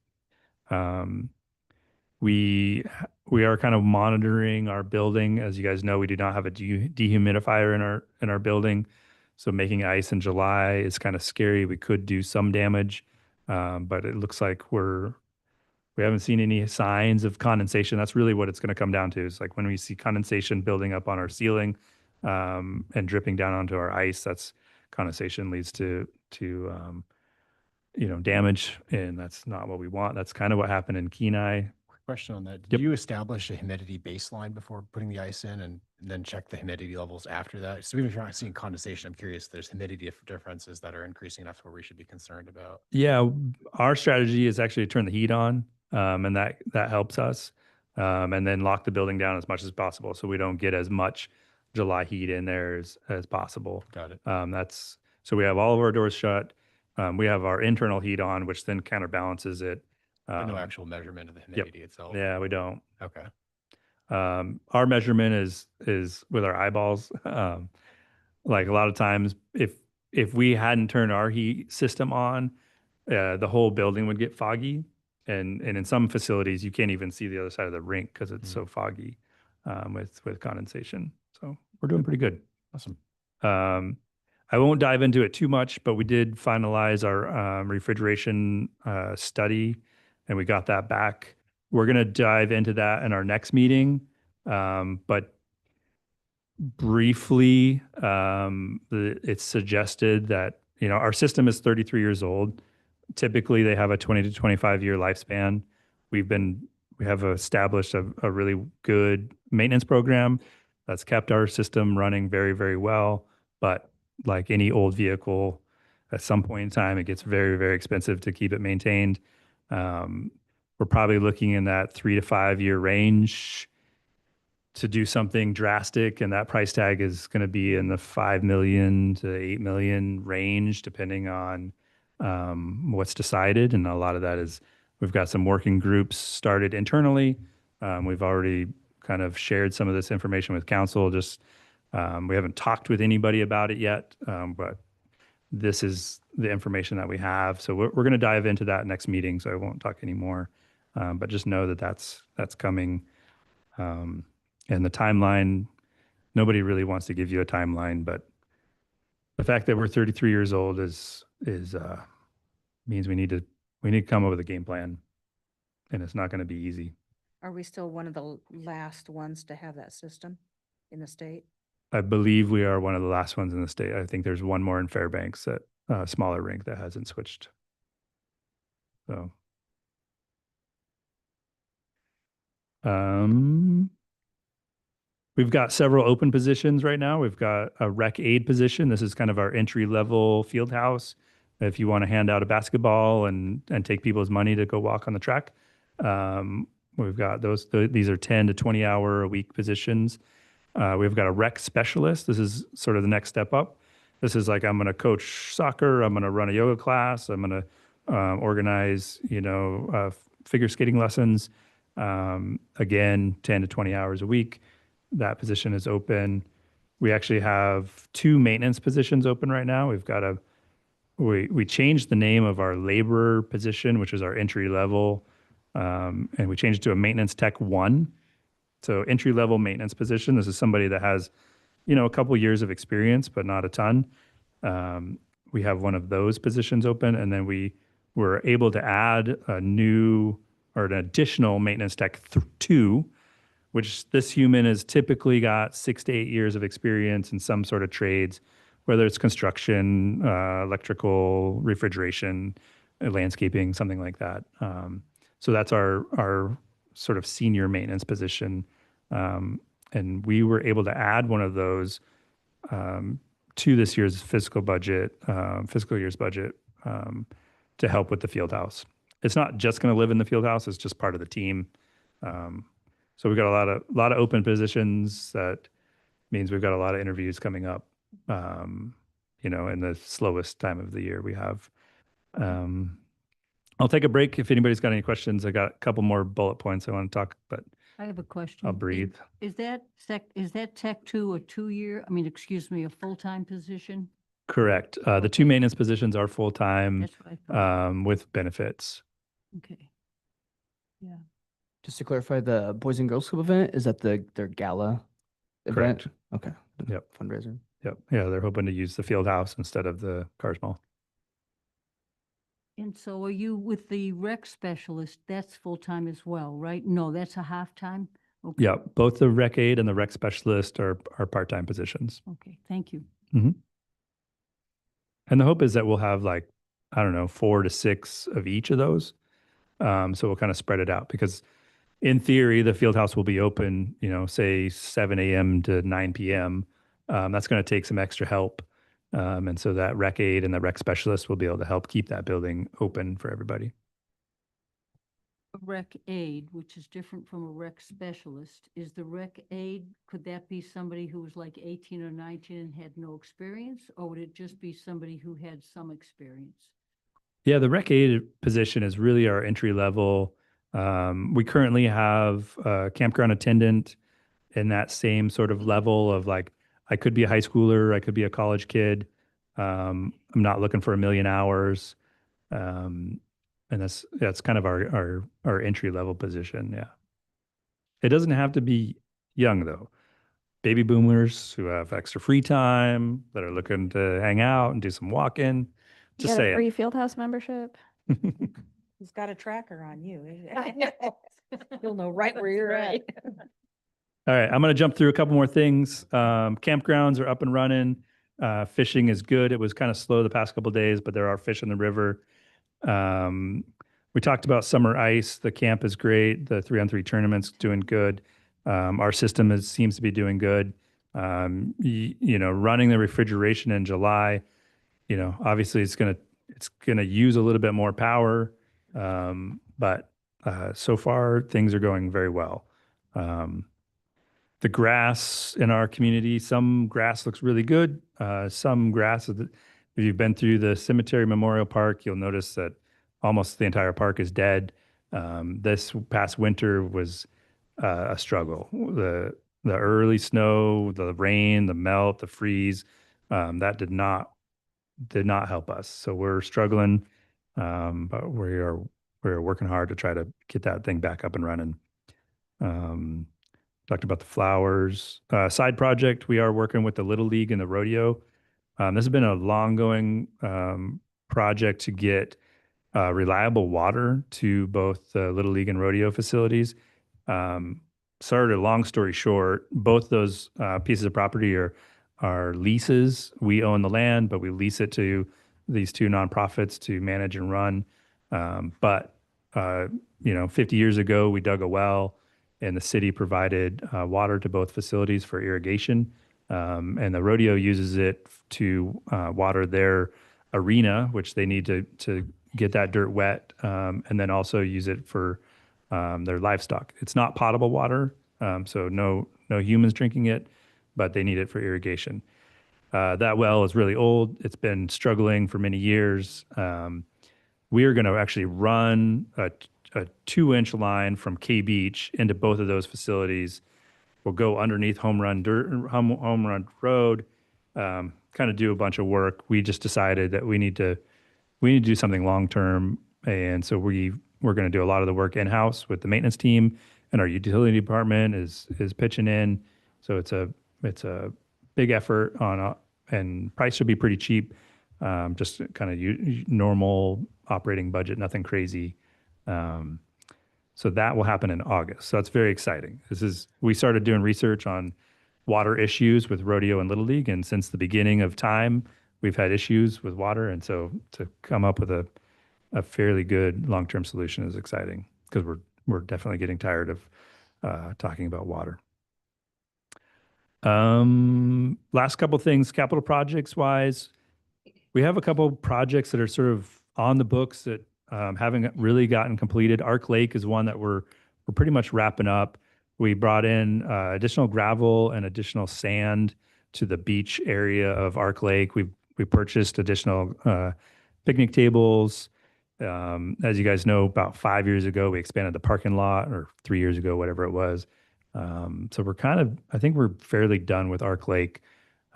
We we are kind of monitoring our building. As you guys know, we do not have a dehumidifier in our building. So making ice in July is kind of scary. We could do some damage, but it looks like we haven't seen any signs of condensation. That's really what it's going to come down to. Is like when we see condensation building up on our ceiling and dripping down onto our ice, that's condensation leads to damage, and that's not what we want. That's kind of what happened in Kenai. Question on that. Yep. Did you establish a humidity baseline before putting the ice in and then check the humidity levels after that? So even if you're not seeing condensation, I'm curious if there's humidity differences that are increasing enough where we should be concerned about. Yeah, our strategy is actually to turn the heat on, and that helps us, and then lock the building down as much as possible so we don't get as much July heat in there as possible. Got it. So we have all of our doors shut. We have our internal heat on, which then counterbalances it. But no actual measurement of the humidity itself. Yeah, we don't. Okay. Our measurement is with our eyeballs. Like a lot of times, if we hadn't turned our heat system on, the whole building would get foggy, and in some facilities you can't even see the other side of the rink because it's so foggy with condensation. So we're doing pretty good. Awesome. I won't dive into it too much, but we did finalize our refrigeration study, and we got that back. We're going to dive into that in our next meeting, but briefly, it's suggested that our system is 33 years old. Typically, they have a 20 to 25-year lifespan. We have established a really good maintenance program that's kept our system running very, very well. But like any old vehicle, at some point in time, it gets very, very expensive to keep it maintained. We're probably looking in that 3 to 5 year range to do something drastic, and that price tag is going to be in the 5 million to 8 million range, depending on what's decided. And a lot of that is we've got some working groups started internally. We've already kind of shared some of this information with council. Just we haven't talked with anybody about it yet, but this is the information that we have. So we're going to dive into that next meeting. So I won't talk anymore, but just know that that's coming. And the timeline, nobody really wants to give you a timeline, but the fact that we're 33 years old is means we need to come up with a game plan, and it's not going to be easy. Are we still one of the last ones to have that system in the state? I believe we are one of the last ones in the state. I think there's one more in Fairbanks, at a smaller rink, that hasn't switched. So, we've got several open positions right now. We've got a rec aid position. This is kind of our entry level field house. If you want to hand out a basketball and take people's money to go walk on the track, we've got those. These are 10 to 20 hour a week positions. We've got a rec specialist. This is sort of the next step up. This is like, I'm going to coach soccer. I'm going to run a yoga class. I'm going to organize, figure skating lessons. Again, 10 to 20 hours a week. That position is open. We actually have 2 maintenance positions open right now. We've got we changed the name of our laborer position, which is our entry level, and we changed it to a maintenance tech 1. So entry level maintenance position. This is somebody that has, a couple years of experience, but not a ton. We have one of those positions open, and then we were able to add an additional maintenance tech 2, which this human has typically got 6 to 8 years of experience in some sort of trades, whether it's construction, electrical, refrigeration, landscaping, something like that. So that's our sort of senior maintenance position. And we were able to add one of those to this year's fiscal year's budget, to help with the field house. It's not just going to live in the field house; it's just part of the team. So we've got a lot of open positions. That means we've got a lot of interviews coming up. In the slowest time of the year we have. I'll take a break if anybody's got any questions. I got a couple more bullet points I want to talk, but I have a question. I'll breathe. Is that tech 2 a 2-year, a full-time position? Correct. The 2 maintenance positions are full-time, That's what I thought. with benefits. Okay. Yeah. Just to clarify, the Boys and Girls Club event, is that their gala event? Correct. Okay. the Yep. Fundraiser. Yep. Yeah, they're hoping to use the field house instead of the Cars Mall. And so are you with the rec specialist? That's full-time as well, right? No, that's a half-time? Okay. Yeah, both the rec aide and the rec specialist are part-time positions. Okay, thank you. And the hope is that we'll have like, I don't know, 4 to 6 of each of those. So we'll kind of spread it out because in theory, the field house will be open, say 7 a.m. to 9 p.m. That's going to take some extra help. And so that rec aide and the rec specialist will be able to help keep that building open for everybody. A rec aide, which is different from a rec specialist, is the rec aide, could that be somebody who was like 18 or 19 and had no experience? Or would it just be somebody who had some experience? Yeah, the rec aide position is really our entry level. We currently have a campground attendant in that same sort of level of like, I could be a high schooler, I could be a college kid. I'm not looking for 1,000,000 hours. And that's kind of our entry level position. Yeah. It doesn't have to be young though. Baby boomers who have extra free time that are looking to hang out and do some walking. You Just got a say free field house membership. He's got a tracker on you. You'll know right where you're at. All right, I'm going to jump through a couple more things. Campgrounds are up and running. Fishing is good. It was kind of slow the past couple of days, but there are fish in the river. We talked about summer ice. The camp is great. The 3-on-3 tournament's doing good. Our system seems to be doing good. Running the refrigeration in July, obviously it's gonna use a little bit more power, but so far things are going very well. The grass in our community, some grass looks really good. Some grass, if you've been through the Cemetery Memorial Park, you'll notice that almost the entire park is dead. This past winter was a struggle. The early snow, the rain, the melt, the freeze, that did not help us. So we're struggling, but we're working hard to try to get that thing back up and running. Talked about the flowers. Side project, we are working with the Little League and the rodeo. This has been a long-going project to get reliable water to both the Little League and rodeo facilities. Sorry, long story short, both those pieces of property are leases. We own the land, but we lease it to these two nonprofits to manage and run. But 50 years ago, we dug a well, and the city provided water to both facilities for irrigation. And the rodeo uses it to water their arena, which they need to get that dirt wet, and then also use it for their livestock. It's not potable water, so no humans drinking it, but they need it for irrigation. That well is really old. It's been struggling for many years. We are going to actually run a 2-inch line from K Beach into both of those facilities. We'll go underneath Home Run Road, kind of do a bunch of work. We just decided that we need to do something long term, and so we're going to do a lot of the work in house with the maintenance team, and our utility department is pitching in. So it's a big effort and price should be pretty cheap. Just kind of normal operating budget, nothing crazy. So that will happen in August. So that's very exciting. We started doing research on water issues with rodeo and Little League, and since the beginning of time, we've had issues with water. And so to come up with a fairly good long-term solution is exciting because we're definitely getting tired of talking about water. Last couple things, capital projects wise, we have a couple projects that are sort of on the books that haven't really gotten completed. Arc Lake is one that we're pretty much wrapping up. We brought in additional gravel and additional sand to the beach area of Arc Lake. We purchased additional picnic tables. As you guys know, about 5 years ago, we expanded the parking lot, or 3 years ago, whatever it was. So I think we're fairly done with Arc Lake.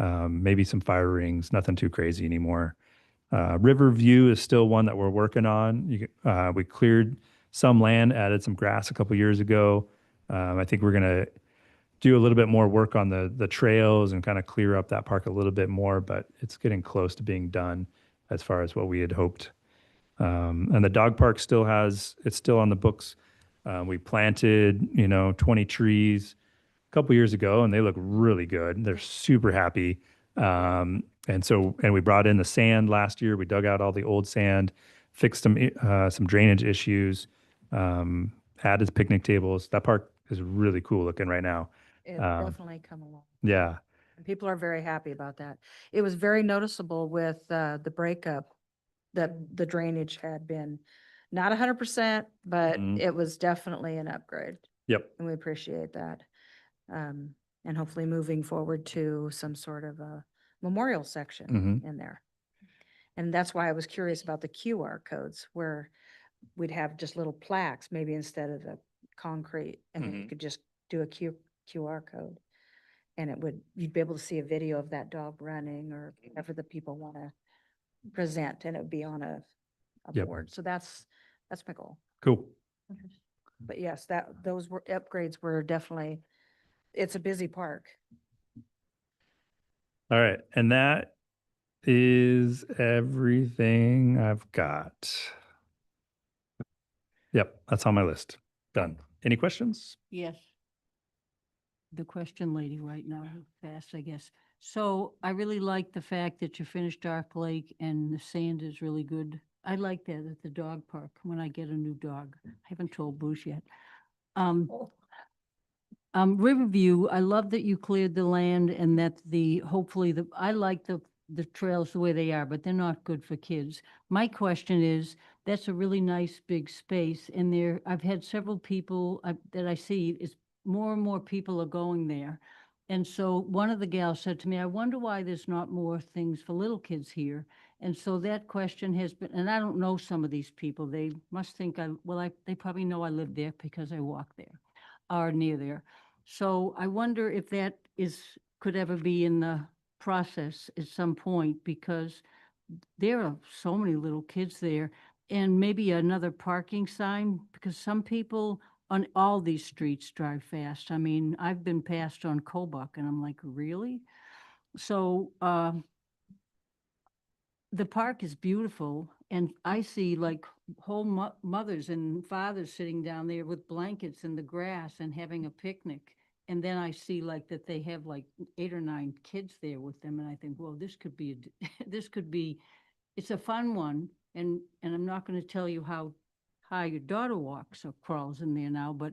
Maybe some fire rings, nothing too crazy anymore. Riverview is still one that we're working on. We cleared some land, added some grass a couple years ago. I think we're going to do a little bit more work on the trails and kind of clear up that park a little bit more, but it's getting close to being done as far as what we had hoped. And the dog park it's still on the books. We planted, 20 trees a couple years ago, and they look really good. They're super happy. And we brought in the sand last year. We dug out all the old sand, fixed some drainage issues, added picnic tables. That park is really cool looking right now. It's Um, definitely come along. Yeah. And people are very happy about that. It was very noticeable with the breakup that the drainage had been not 100%, but Mhm. it was definitely an upgrade. Yep. And we appreciate that. And hopefully moving forward to some sort of a memorial section Mhm. in there. And that's why I was curious about the QR codes where we'd have just little plaques, maybe instead of the concrete, and then you Mhm. could just do a QR code. And you'd be able to see a video of that dog running or whatever the people want to present, and it would be on a Yep. board. So that's my goal. Cool. But yes, those upgrades were definitely, it's a busy park. All right. And that is everything I've got. Yep. That's on my list. Done. Any questions? Yes. The question lady right now, fast, I guess. So I really like the fact that you finished Dark Lake and the sand is really good. I like that at the dog park when I get a new dog. I haven't told Bruce yet. Riverview, I love that you cleared the land and that hopefully I like the trails the way they are, but they're not good for kids. My question is, that's a really nice big space and I've had several people that I see is more and more people are going there. And so one of the gals said to me, I wonder why there's not more things for little kids here. And so that question has been, and I don't know some of these people, they must think they probably know I live there because I walk there or near there. So I wonder if that could ever be in the process at some point, because there are so many little kids there. And maybe another parking sign, because some people on all these streets drive fast. I mean, I've been passed on Kobuk and I'm like, really? So the park is beautiful, and I see like whole mothers and fathers sitting down there with blankets in the grass and having a picnic. And then I see like that they have like 8 or 9 kids there with them, and I think, well, this could be this could be, it's a fun one. And I'm not going to tell you how high your daughter walks or crawls in there now, but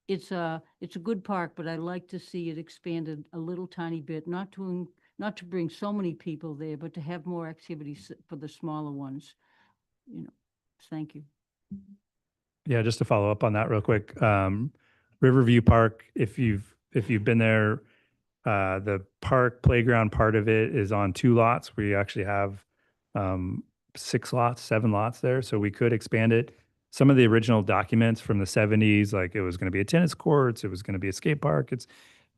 it's a good park. But I like to see it expanded a little tiny bit, not to bring so many people there, but to have more activities for the smaller ones. Thank you. Yeah, just to follow up on that real quick. Riverview Park, if you've been there, the park playground part of it is on 2 lots. We actually have 6 lots, 7 lots there, so we could expand it. Some of the original documents from the 70s, like it was going to be a tennis courts, it was going to be a skate park.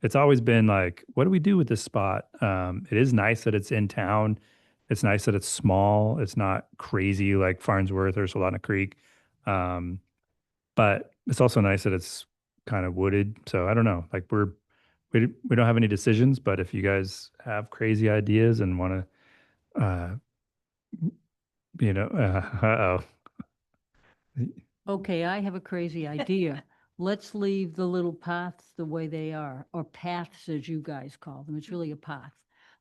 It's always been like, what do we do with this spot? It is nice that it's in town. It's nice that it's small. It's not crazy like Farnsworth or Soldotna Creek. But it's also nice that it's kind of wooded. So I don't know, like we don't have any decisions, but if you guys have crazy ideas and want to, uh-oh. Okay, I have a crazy idea. Let's leave the little paths the way they are, or paths as you guys call them. It's really a path.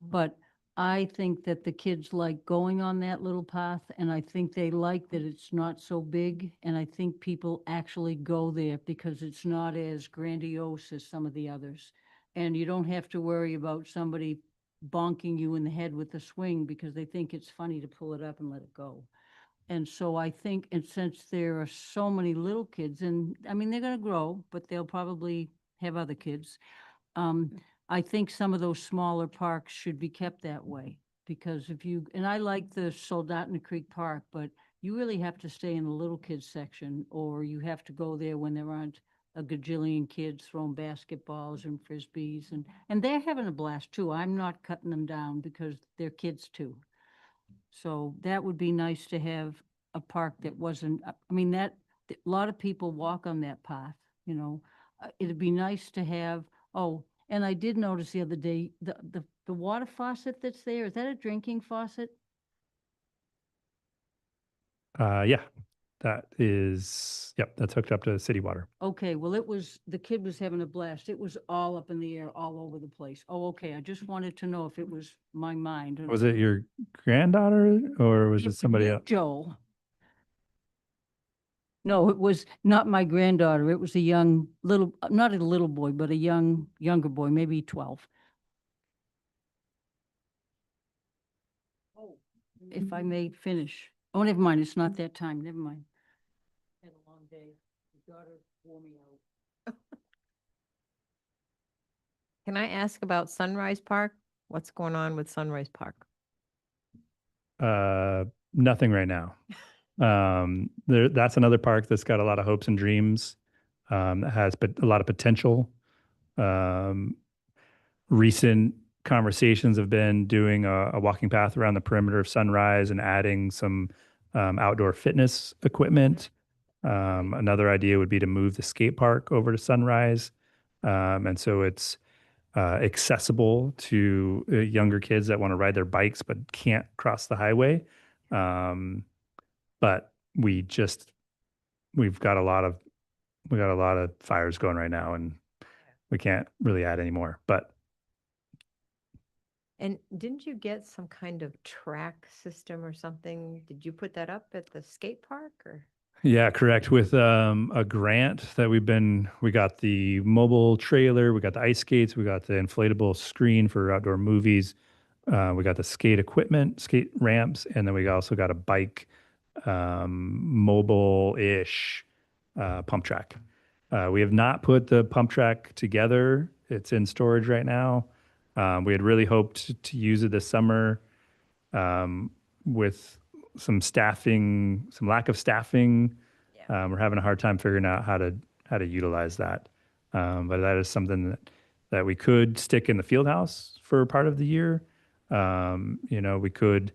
But I think that the kids like going on that little path, and I think they like that it's not so big. And I think people actually go there because it's not as grandiose as some of the others. And you don't have to worry about somebody bonking you in the head with a swing because they think it's funny to pull it up and let it go. And so I think, and since there are so many little kids, and I mean, they're going to grow, but they'll probably have other kids. I think some of those smaller parks should be kept that way, because and I like the Soldotna Creek Park, but you really have to stay in the little kids section, or you have to go there when there aren't a gajillion kids throwing basketballs and frisbees, and they're having a blast too. I'm not cutting them down because they're kids too. So that would be nice to have a park that wasn't, I mean, a lot of people walk on that path, you know. It'd be nice to have, oh, and I did notice the other day, the water faucet that's there, is that a drinking faucet? Yeah, that's hooked up to city water. Okay, well, the kid was having a blast. It was all up in the air, all over the place. Oh, okay, I just wanted to know if it was my mind. Was it your granddaughter or was it somebody Yeah, else? Joel. No, it was not my granddaughter. It was a young little, not a little boy, but a younger boy, maybe 12. If I may finish. Oh, never mind, it's not that time, never mind. Had a long day. The daughter wore me out. Can I ask about Sunrise Park? What's going on with Sunrise Park? Nothing right now. That's another park that's got a lot of hopes and dreams, that has a lot of potential. Recent conversations have been doing a walking path around the perimeter of Sunrise and adding some outdoor fitness equipment. Another idea would be to move the skate park over to Sunrise. And so it's accessible to younger kids that want to ride their bikes but can't cross the highway. But we've got a lot of fires going right now, and we can't really add any more. But And didn't you get some kind of track system or something? Did you put that up at the skate park or? yeah, correct. With a grant that we got the mobile trailer, we got the ice skates, we got the inflatable screen for outdoor movies, we got the skate equipment, skate ramps, and then we also got a bike mobile-ish pump track. We have not put the pump track together. It's in storage right now. We had really hoped to use it this summer. With some lack of staffing, we're having a hard time figuring out how to utilize that. But that is something that we could stick in the field house for part of the year. We could.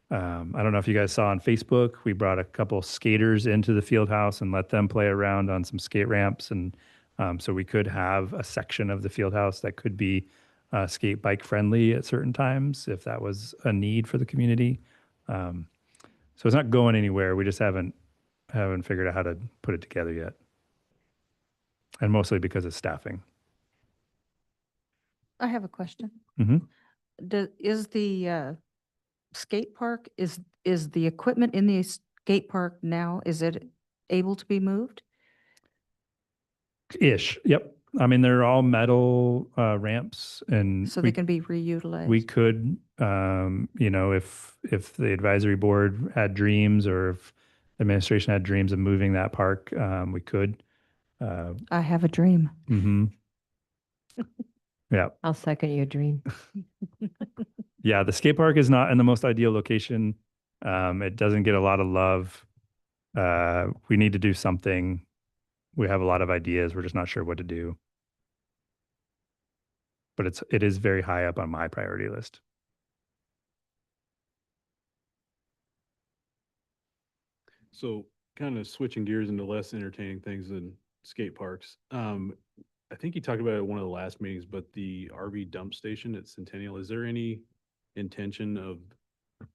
I don't know if you guys saw on Facebook, we brought a couple skaters into the field house and let them play around on some skate ramps. And so we could have a section of the field house that could be skate bike friendly at certain times if that was a need for the community. So it's not going anywhere. We just haven't figured out how to put it together yet. And mostly because of staffing. I have a question. Mm-hmm. Is the skate park, is the equipment in the skate park now, is it able to be moved? Ish. Yep. I mean, they're all metal ramps, and So they can be reutilized? we could, if the advisory board had dreams or if the administration had dreams of moving that park, we could. I have a dream. Mm-hmm. Yeah. I'll second your dream. Yeah. The skate park is not in the most ideal location. It doesn't get a lot of love. We need to do something. We have a lot of ideas. We're just not sure what to do. But it is very high up on my priority list. So kind of switching gears into less entertaining things than skate parks. I think you talked about it at one of the last meetings, but the RV dump station at Centennial, is there any intention of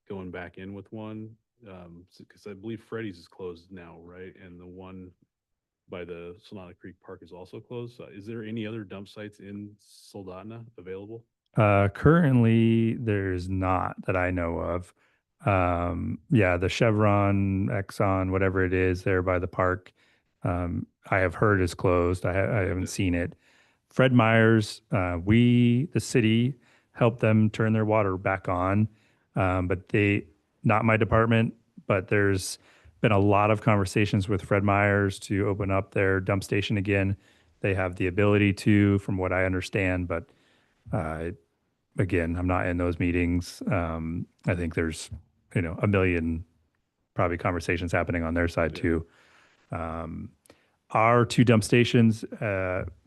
going back in with one? Because I believe Freddy's is closed now, right? And the one by the Soldotna Creek Park is also closed. Is there any other dump sites in Soldotna available? Currently, there's not that I know of. The Chevron, Exxon, whatever it is there by the park, I have heard is closed. I haven't seen it. Fred Meyer's, the city, helped them turn their water back on, but not my department, but there's been a lot of conversations with Fred Meyer's to open up their dump station again. They have the ability to, from what I understand, but again, I'm not in those meetings. I think there's, a million probably conversations happening on their side too. Our two dump stations,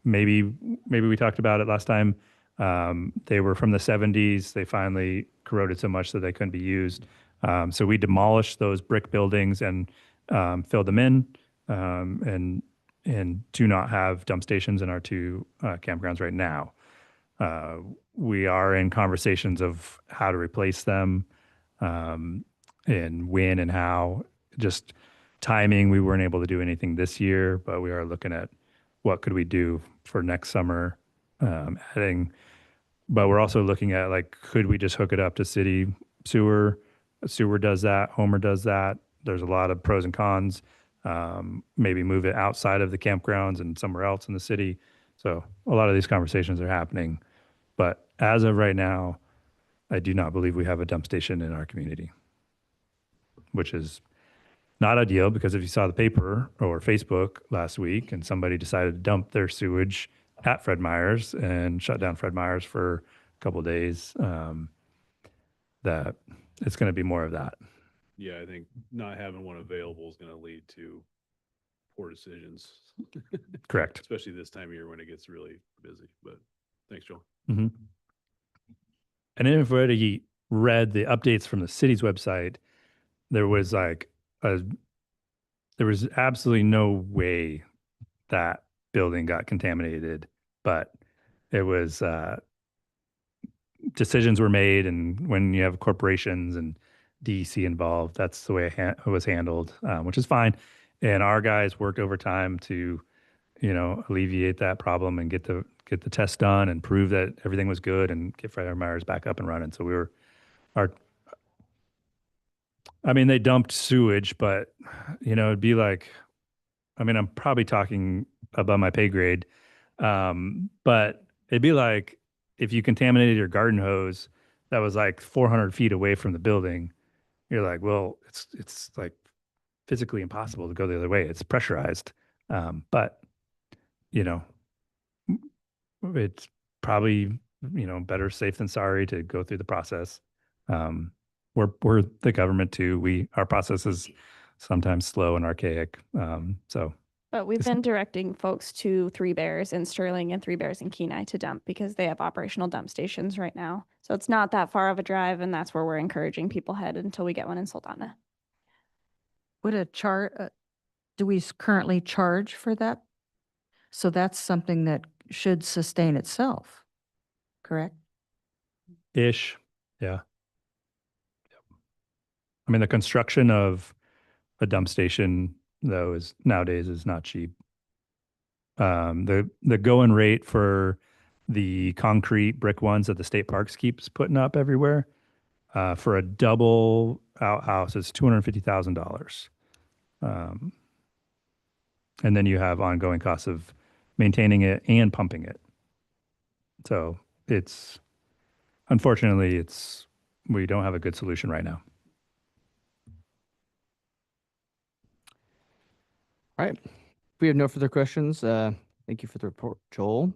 maybe we talked about it last time. They were from the 70s. They finally corroded so much that they couldn't be used. So we demolished those brick buildings and filled them in, and do not have dump stations in our two campgrounds right now. We are in conversations of how to replace them, and when and how. Just timing, we weren't able to do anything this year, but we are looking at what could we do for next summer, adding. But we're also looking at, like, could we just hook it up to city sewer? Sewer does that. Homer does that. There's a lot of pros and cons. Maybe move it outside of the campgrounds and somewhere else in the city. So a lot of these conversations are happening. But as of right now, I do not believe we have a dump station in our community, which is not ideal, because if you saw the paper or Facebook last week and somebody decided to dump their sewage at Fred Meyer's and shut down Fred Meyer's for a couple of days, that it's going to be more of that. Yeah, I think not having one available is going to lead to poor decisions. Correct. Especially this time of year when it gets really busy. But thanks, Joel. Mm-hmm. And then if already read the updates from the city's website, there was there was absolutely no way that building got contaminated, but it was decisions were made, and when you have corporations and DEC involved, that's the way it was handled, which is fine. And our guys worked overtime to, alleviate that problem and get the test done and prove that everything was good and get Fred Meyer's back up and running. So they dumped sewage, but it'd be like, I'm probably talking above my pay grade, but it'd be like if you contaminated your garden hose that was like 400 feet away from the building. You're like, well, it's like physically impossible to go the other way. It's pressurized, but it's probably better safe than sorry to go through the process. We're the government too. Our process is sometimes slow and archaic. But we've been directing folks to Three Bears in Sterling and Three Bears in Kenai to dump, because they have operational dump stations right now. So it's not that far of a drive, and that's where we're encouraging people head until we get one in Soldotna. Would do we currently charge for that? So that's something that should sustain itself, correct? Ish. Yeah. The construction of a dump station, though, nowadays is not cheap. The going rate for the concrete brick ones that the state parks keeps putting up everywhere, for a double outhouse is $250,000. And then you have ongoing costs of maintaining it and pumping it. So unfortunately, we don't have a good solution right now. All right. If we have no further questions, thank you for the report, Joel.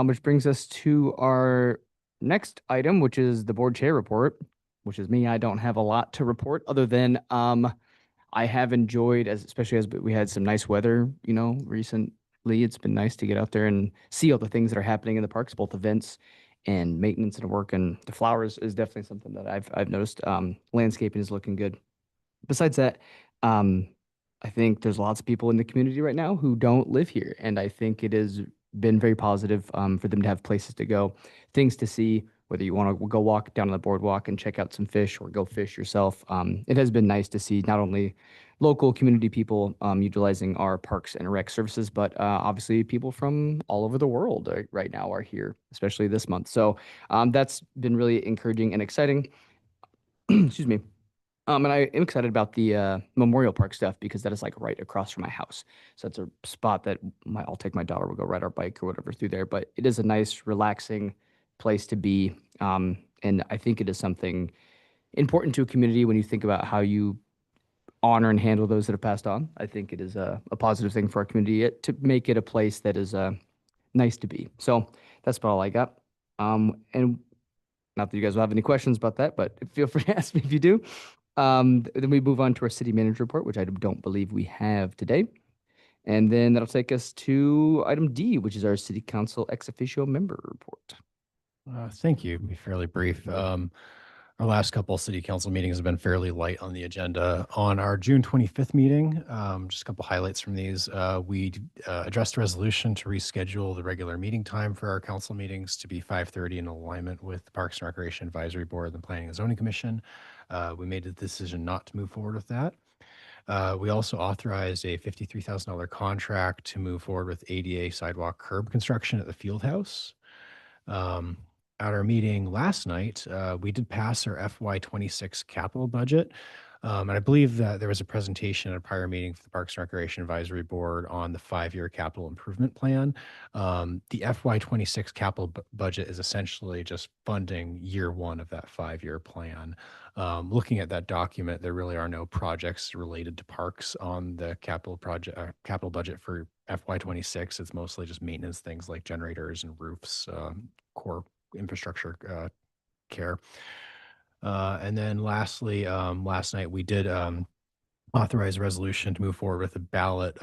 Which brings us to our next item, which is the board chair report, which is me. I don't have a lot to report other than I have enjoyed, especially as we had some nice weather, recently. It's been nice to get out there and see all the things that are happening in the parks, both events and maintenance and work. And the flowers is definitely something that I've noticed. Landscaping is looking good. Besides that, I think there's lots of people in the community right now who don't live here, and I think it has been very positive for them to have places to go, things to see, whether you want to go walk down on the boardwalk and check out some fish or go fish yourself. It has been nice to see not only local community people utilizing our parks and rec services, but obviously people from all over the world right now are here, especially this month. So that's been really encouraging and exciting. Excuse me. And I am excited about the Memorial Park stuff, because that is like right across from my house. So it's a spot that I'll take my daughter, we'll go ride our bike or whatever through there. But it is a nice, relaxing place to be. And I think it is something important to a community when you think about how you honor and handle those that have passed on. I think it is a positive thing for our community to make it a place that is nice to be. So that's about all I got. And not that you guys will have any questions about that, but feel free to ask me if you do. Then we move on to our city manager report, which I don't believe we have today. And then that'll take us to item D, which is our city council ex officio member report. Thank you. Be fairly brief. Our last couple of city council meetings have been fairly light on the agenda. On our June 25th meeting, just a couple highlights from these. We addressed a resolution to reschedule the regular meeting time for our council meetings to be 5:30 in alignment with the Parks and Recreation Advisory Board and the Planning and Zoning Commission. We made the decision not to move forward with that. We also authorized a $53,000 contract to move forward with ADA sidewalk curb construction at the field house. At our meeting last night, we did pass our FY26 capital budget. And I believe that there was a presentation at a prior meeting for the Parks and Recreation Advisory Board on the 5-year capital improvement plan. The FY26 capital budget is essentially just funding year one of that 5-year plan. Looking at that document, there really are no projects related to parks on the capital budget for FY26. It's mostly just maintenance things like generators and roofs, core infrastructure care. And then lastly, last night we did authorize a resolution to move forward with a ballot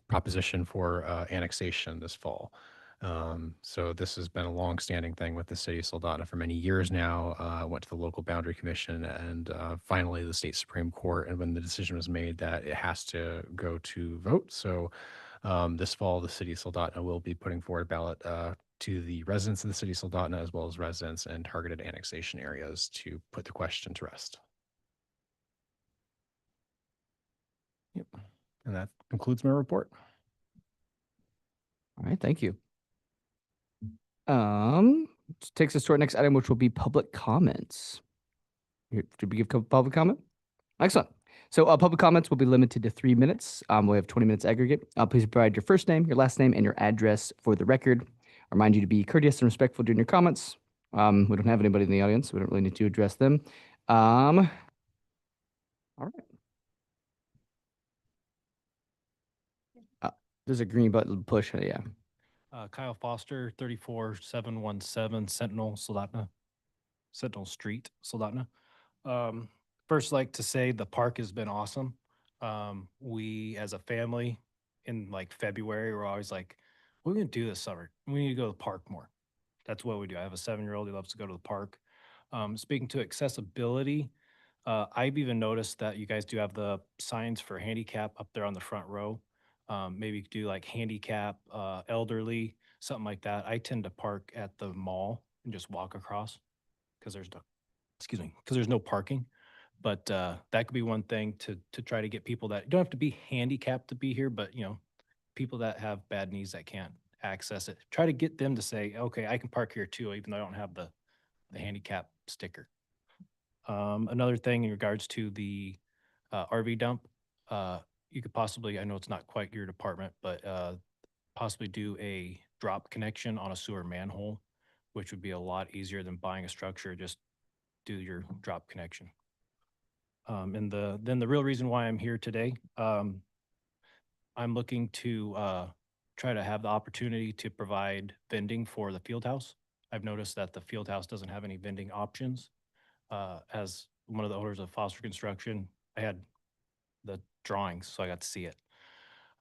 proposition for annexation this fall. So this has been a long-standing thing with the city of Soldotna for many years now. Went to the local boundary commission and finally the state Supreme Court. And when the decision was made that it has to go to vote. So this fall, the city of Soldotna will be putting forward a ballot to the residents of the city of Soldotna, as well as residents in targeted annexation areas to put the question to rest. Yep. And that concludes my report. All right, thank you. Which takes us to our next item, which will be public comments. Did we give public comment? Excellent. So public comments will be limited to 3 minutes. We have 20 minutes aggregate. Please provide your first name, your last name, and your address for the record. I remind you to be courteous and respectful during your comments. We don't have anybody in the audience, so we don't really need to address them. All right. There's a green button to push. Yeah. Kyle Foster, 34717 Sentinel, Soldotna, Sentinel Street, Soldotna. First, like to say the park has been awesome. We, as a family, in like February, we're always like, what are we gonna do this summer? We need to go to the park more. That's what we do. I have a 7-year-old who loves to go to the park. Speaking to accessibility, I've even noticed that you guys do have the signs for handicap up there on the front row. Maybe do like handicap, elderly, something like that. I tend to park at the mall and just walk across because there's no parking. But that could be one thing to try to get people that don't have to be handicapped to be here, but people that have bad knees that can't access it. Try to get them to say, okay, I can park here too, even though I don't have the handicap sticker. Another thing in regards to the RV dump, you could possibly, I know it's not quite your department, but possibly do a drop connection on a sewer manhole, which would be a lot easier than buying a structure. Just do your drop connection. And then the real reason why I'm here today, I'm looking to try to have the opportunity to provide vending for the field house. I've noticed that the field house doesn't have any vending options. As one of the owners of Foster Construction, I had the drawings, so I got to see it.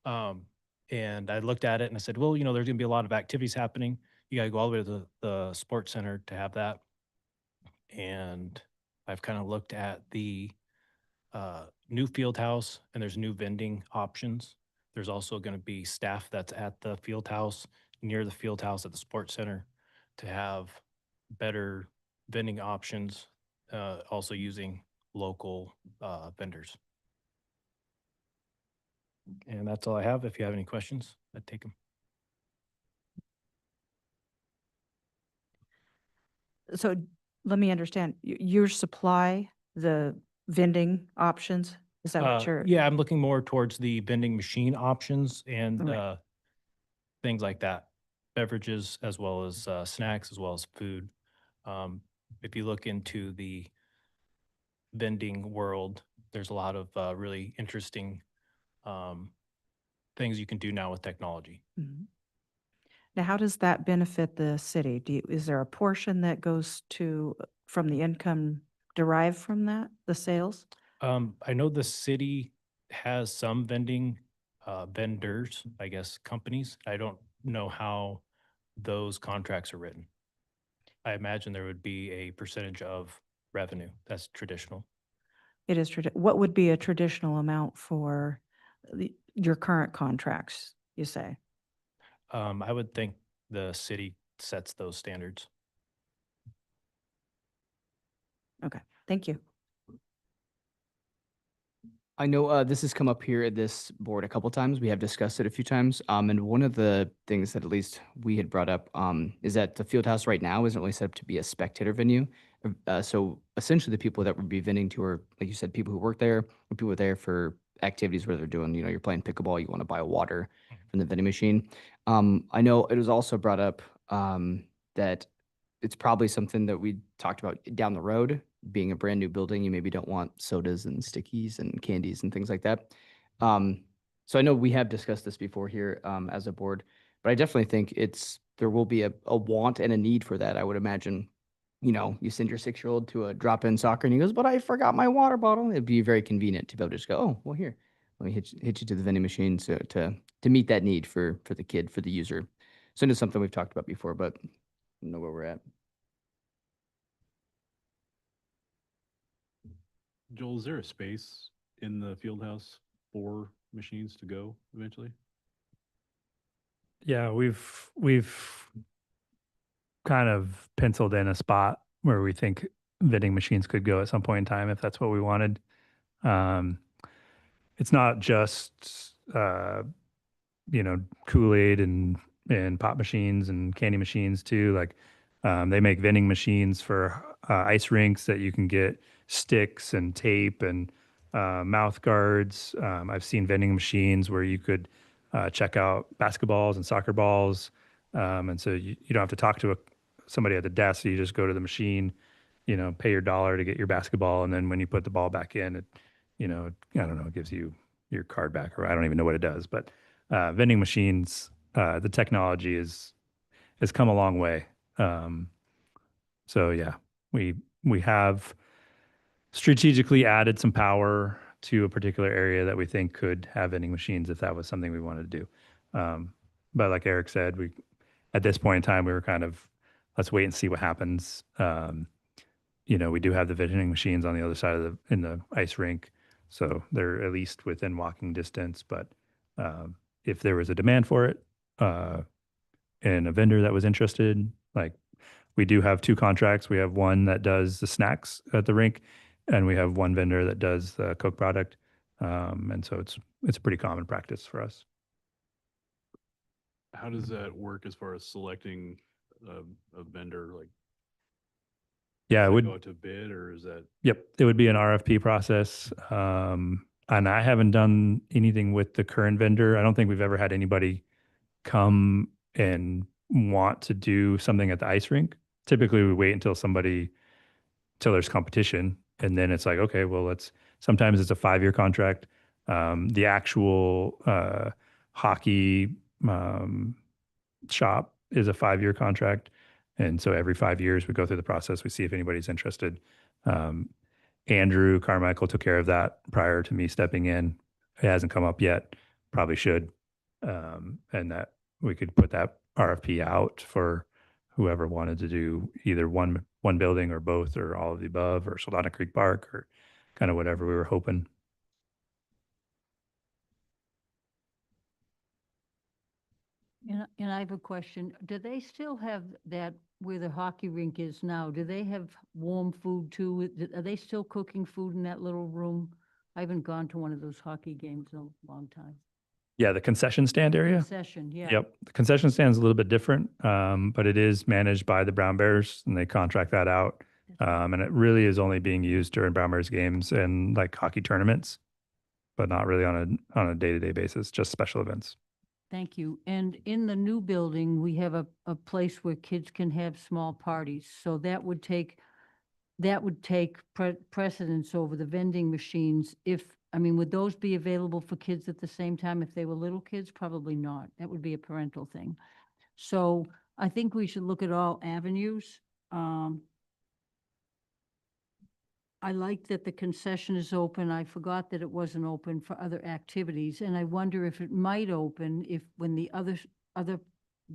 And I looked at it and I said, well, there's gonna be a lot of activities happening. You gotta go all the way to the sports center to have that. And I've kind of looked at the new field house, and there's new vending options. There's also going to be staff that's at the field house, near the field house at the sports center, to have better vending options, also using local vendors. And that's all I have. If you have any questions, I'd take them. So let me understand, you supply the vending options? Is that what you're? Yeah, I'm looking more towards the vending machine options and Right. things like that. Beverages as well as snacks as well as food. If you look into the vending world, there's a lot of really interesting things you can do now with technology. Mhm. Now, how does that benefit the city? Is there a portion that goes from the income derived from that, the sales? I know the city has some vending vendors, I guess, companies. I don't know how those contracts are written. I imagine there would be a percentage of revenue. That's traditional. It is, what would be a traditional amount for your current contracts, you say? I would think the city sets those standards. Okay, thank you. I know this has come up here at this board a couple times. We have discussed it a few times. And one of the things that at least we had brought up is that the field house right now isn't really set up to be a spectator venue. So essentially, the people that would be vending to are, like you said, people who work there, or people there for activities where they're doing, you're playing pickleball, you want to buy a water from the vending machine. I know it was also brought up that it's probably something that we talked about down the road. Being a brand new building, you maybe don't want sodas and stickies and candies and things like that. So I know we have discussed this before here as a board, but I definitely think there will be a want and a need for that. I would imagine, you send your 6-year-old to a drop-in soccer and he goes, but I forgot my water bottle. It'd be very convenient to be able to just go, oh, well, here, let me hit you to the vending machine to meet that need for the kid, for the user. So it's something we've talked about before, but I don't know where we're at. Joel, is there a space in the field house for machines to go eventually? Yeah, we've kind of penciled in a spot where we think vending machines could go at some point in time if that's what we wanted. It's not just Kool-Aid and pop machines and candy machines too. Like they make vending machines for ice rinks that you can get sticks and tape and mouth guards. I've seen vending machines where you could check out basketballs and soccer balls. And so you don't have to talk to somebody at the desk. You just go to the machine, pay your $1 to get your basketball. And then when you put the ball back in, I don't know, it gives you your card back, or I don't even know what it does. But vending machines, the technology has come a long way. So yeah, we have strategically added some power to a particular area that we think could have vending machines if that was something we wanted to do. But like Eric said, at this point in time, we were kind of, let's wait and see what happens. We do have the vending machines on the other side in the ice rink, so they're at least within walking distance. But if there was a demand for it and a vendor that was interested, like we do have 2 contracts. We have one that does the snacks at the rink, and we have one vendor that does the Coke product. And so it's a pretty common practice for us. How does that work as far as selecting a vendor? Like, Yeah, it would go out to bid, or is that? Yep, it would be an RFP process. And I haven't done anything with the current vendor. I don't think we've ever had anybody come and want to do something at the ice rink. Typically, we wait until there's competition, and then it's like, okay, well, sometimes it's a 5-year contract. The actual hockey shop is a 5-year contract. And so every 5 years, we go through the process. We see if anybody's interested. Andrew Carmichael took care of that prior to me stepping in. It hasn't come up yet. Probably should. And that we could put that RFP out for whoever wanted to do either one building or both or all of the above or Soldotna Creek Park or kind of whatever we were hoping. And I have a question. Do they still have that where the hockey rink is now? Do they have warm food too? Are they still cooking food in that little room? I haven't gone to one of those hockey games in a long time. Yeah, the concession stand area. Concession, yeah. Yep. The concession stand is a little bit different, but it is managed by the Brown Bears and they contract that out. And it really is only being used during Brown Bears games and like hockey tournaments, but not really on a day-to-day basis, just special events. Thank you. And in the new building, we have a place where kids can have small parties. So that would take precedence over the vending machines. Would those be available for kids at the same time if they were little kids? Probably not. That would be a parental thing. So I think we should look at all avenues. I like that the concession is open. I forgot that it wasn't open for other activities. And I wonder if it might open when the other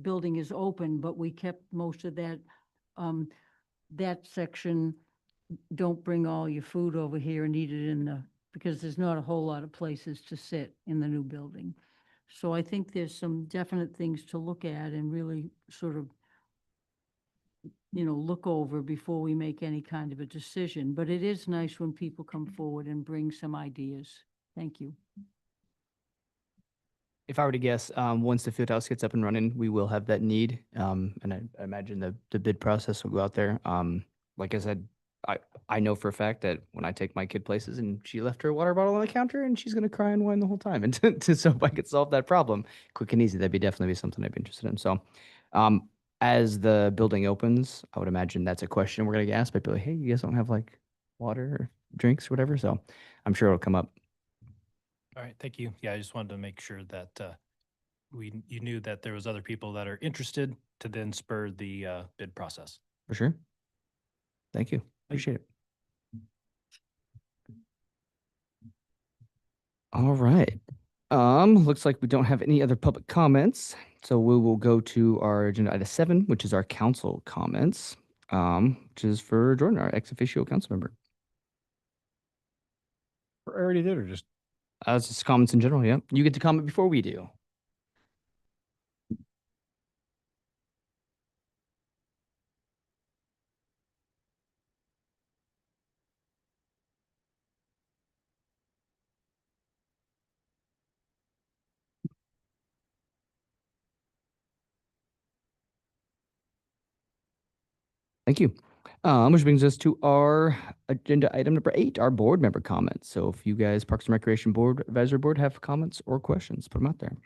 building is open, but we kept most of that section don't bring all your food over here and eat it in the, because there's not a whole lot of places to sit in the new building. So I think there's some definite things to look at and really sort of, look over before we make any kind of a decision. But it is nice when people come forward and bring some ideas. Thank you. If I were to guess, once the field house gets up and running, we will have that need. And I imagine the bid process will go out there. Like I said, I know for a fact that when I take my kid places and she left her water bottle on the counter and she's gonna cry and whine the whole time. And so if I could solve that problem quick and easy, that'd be definitely be something I'd be interested in. So, as the building opens, I would imagine that's a question we're gonna get asked by people. Like, hey, you guys don't have like water or drinks or whatever. So I'm sure it'll come up. All right, thank you. Yeah, I just wanted to make sure that you knew that there was other people that are interested to then spur the bid process. For sure. Thank you. Appreciate it. All right. Looks like we don't have any other public comments. So we will go to our agenda item 7, which is our council comments, which is for Jordan, our ex-officio council member. I already did, or just It's just comments in general, yeah. You get to comment before we do. Thank you. Which brings us to our agenda item number 8, our board member comments. So if you guys, Parks and Recreation Board, Advisory Board, have comments or questions, put them out there.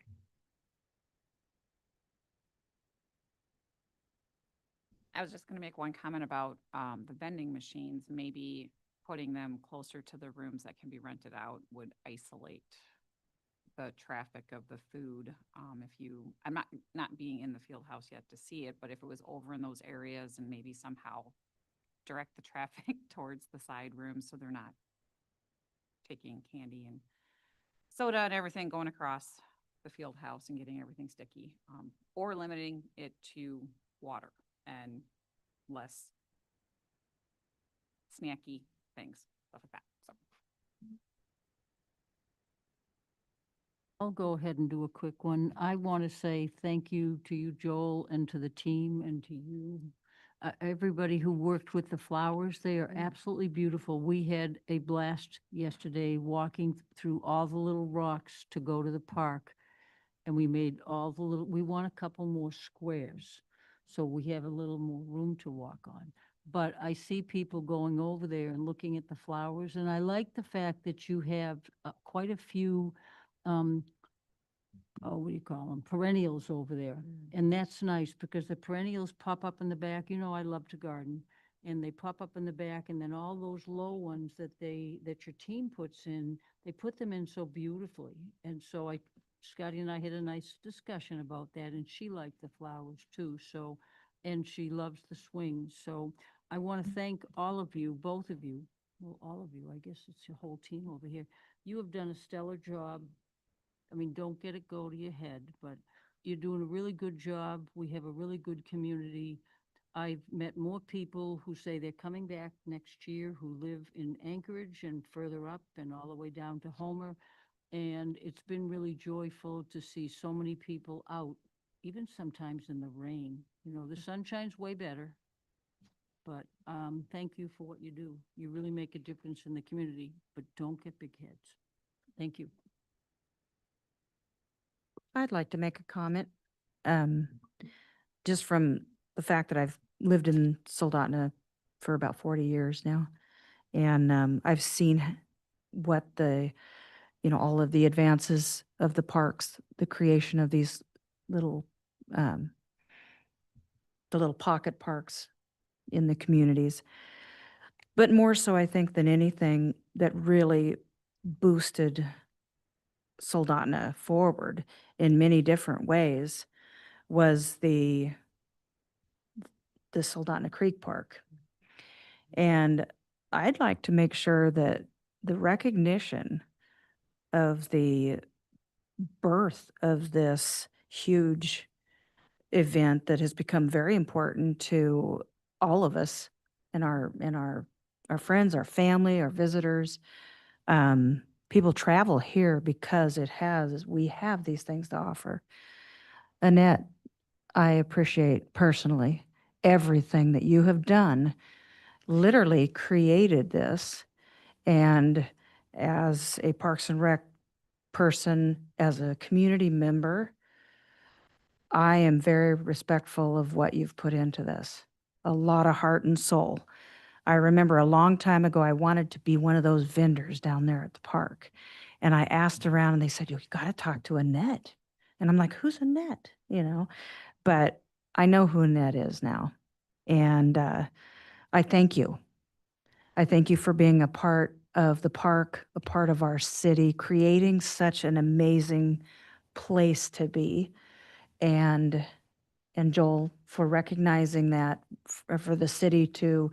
I was just going to make one comment about the vending machines. Maybe putting them closer to the rooms that can be rented out would isolate the traffic of the food. I'm not being in the field house yet to see it, but if it was over in those areas and maybe somehow direct the traffic towards the side rooms so they're not taking candy and soda and everything going across the field house and getting everything sticky, or limiting it to water and less snacky things, stuff like that. So I'll go ahead and do a quick one. I want to say thank you to you, Joel, and to the team, and to you, everybody who worked with the flowers. They are absolutely beautiful. We had a blast yesterday walking through all the little rocks to go to the park, and we made all the little, we want a couple more squares, so we have a little more room to walk on. But I see people going over there and looking at the flowers, and I like the fact that you have quite a few what do you call them, perennials over there. And that's nice because the perennials pop up in the back. I love to garden. And they pop up in the back, and then all those low ones that your team puts in, they put them in so beautifully. And so Scotty and I had a nice discussion about that, and she liked the flowers too. So, and she loves the swings. So I want to thank all of you, both of you, well, all of you, I guess it's your whole team over here. You have done a stellar job. I mean, don't get it go to your head, but you're doing a really good job. We have a really good community. I've met more people who say they're coming back next year who live in Anchorage and further up and all the way down to Homer. And it's been really joyful to see so many people out, even sometimes in the rain. The sunshine's way better. But thank you for what you do. You really make a difference in the community, but don't get big heads. Thank you. I'd like to make a comment, just from the fact that I've lived in Soldotna for about 40 years now. And I've seen what all of the advances of the parks, the creation of these little, the little pocket parks in the communities. But more so, I think, than anything that really boosted Soldotna forward in many different ways was the Soldotna Creek Park. And I'd like to make sure that the recognition of the birth of this huge event that has become very important to all of us in our our friends, our family, our visitors. People travel here because we have these things to offer. Annette, I appreciate personally everything that you have done, literally created this. And as a Parks and Rec person, as a community member, I am very respectful of what you've put into this. A lot of heart and soul. I remember a long time ago, I wanted to be one of those vendors down there at the park. And I asked around and they said, you got to talk to Annette. And I'm like, who's Annette? You know, but I know who Annette is now. And I thank you. I thank you for being a part of the park, a part of our city, creating such an amazing place to be. And Joel, for recognizing that for the city to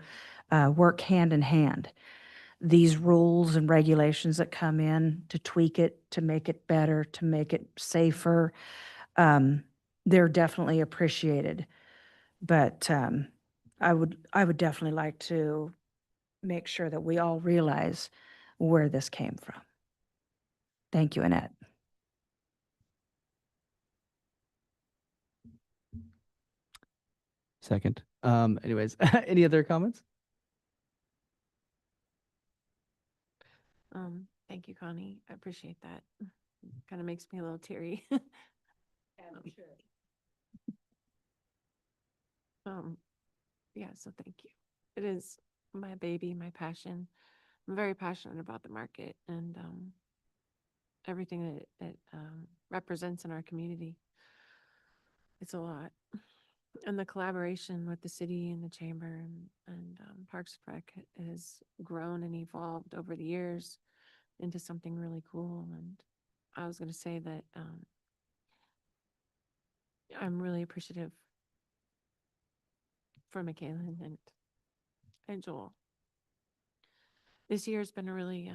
work hand in hand. These rules and regulations that come in to tweak it, to make it better, to make it safer, they're definitely appreciated. But I would definitely like to make sure that we all realize where this came from. Thank you, Annette. Second. Anyways, any other comments? Thank you, Connie. I appreciate that. Kind of makes me a little teary. Yeah, so thank you. It is my baby, my passion. I'm very passionate about the market and everything that it represents in our community. It's a lot. And the collaboration with the city and the chamber and Parks and Rec has grown and evolved over the years into something really cool. And I was going to say that I'm really appreciative for Michaela and Joel. This year's been a really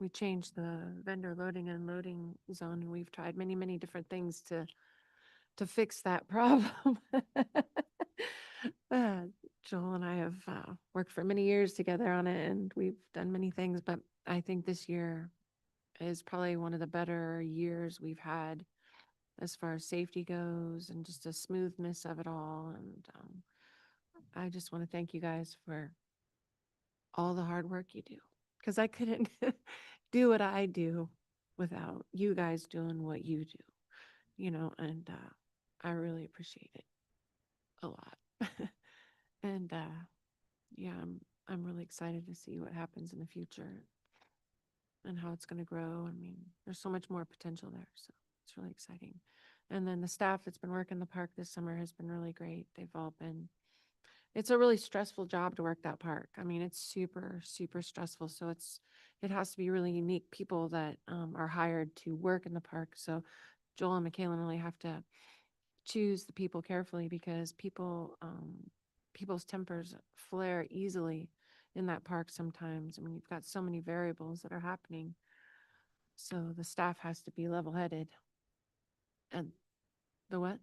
we changed the vendor loading and unloading zone, and we've tried many different things to fix that problem. Joel and I have worked for many years together on it, and we've done many things, but I think this year is probably one of the better years we've had as far as safety goes and just a smoothness of it all. And I just want to thank you guys for all the hard work you do, because I couldn't do what I do without you guys doing what you do, you know, and I really appreciate it a lot. And yeah, I'm really excited to see what happens in the future and how it's going to grow. I mean, there's so much more potential there, so it's really exciting. And then the staff that's been working the park this summer has been really great. They've all been, it's a really stressful job to work that park. I mean, it's super stressful. So it has to be really unique people that are hired to work in the park. So Joel and Michaela really have to choose the people carefully, because people's tempers flare easily in that park sometimes. I mean, you've got so many variables that are happening. So the staff has to be level-headed. And the what?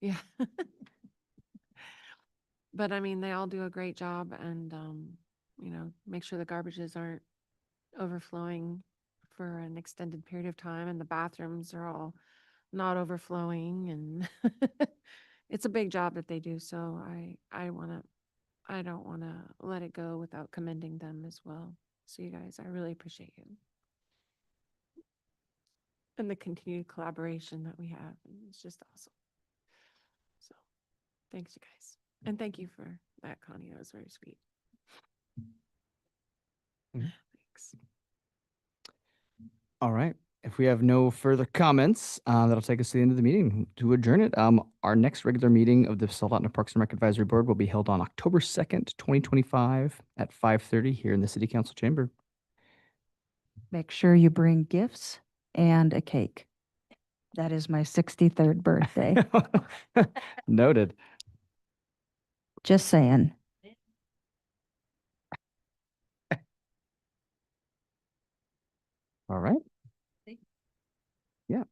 Yeah. But I mean, they all do a great job, and you know, make sure the garbages aren't overflowing for an extended period of time, and the bathrooms are all not overflowing, and it's a big job that they do. So I don't want to let it go without commending them as well. So you guys, I really appreciate you. And the continued collaboration that we have. It's just awesome. So thanks, you guys. And thank you for that, Connie. That was very sweet. Thanks. All right. If we have no further comments, that'll take us to the end of the meeting. To adjourn it, our next regular meeting of the Soldotna Parks and Rec Advisory Board will be held on October 2nd, 2025 at 5:30 here in the City Council chamber. Make sure you bring gifts and a cake. That is my 63rd birthday. Noted. Just saying. All right. Yeah.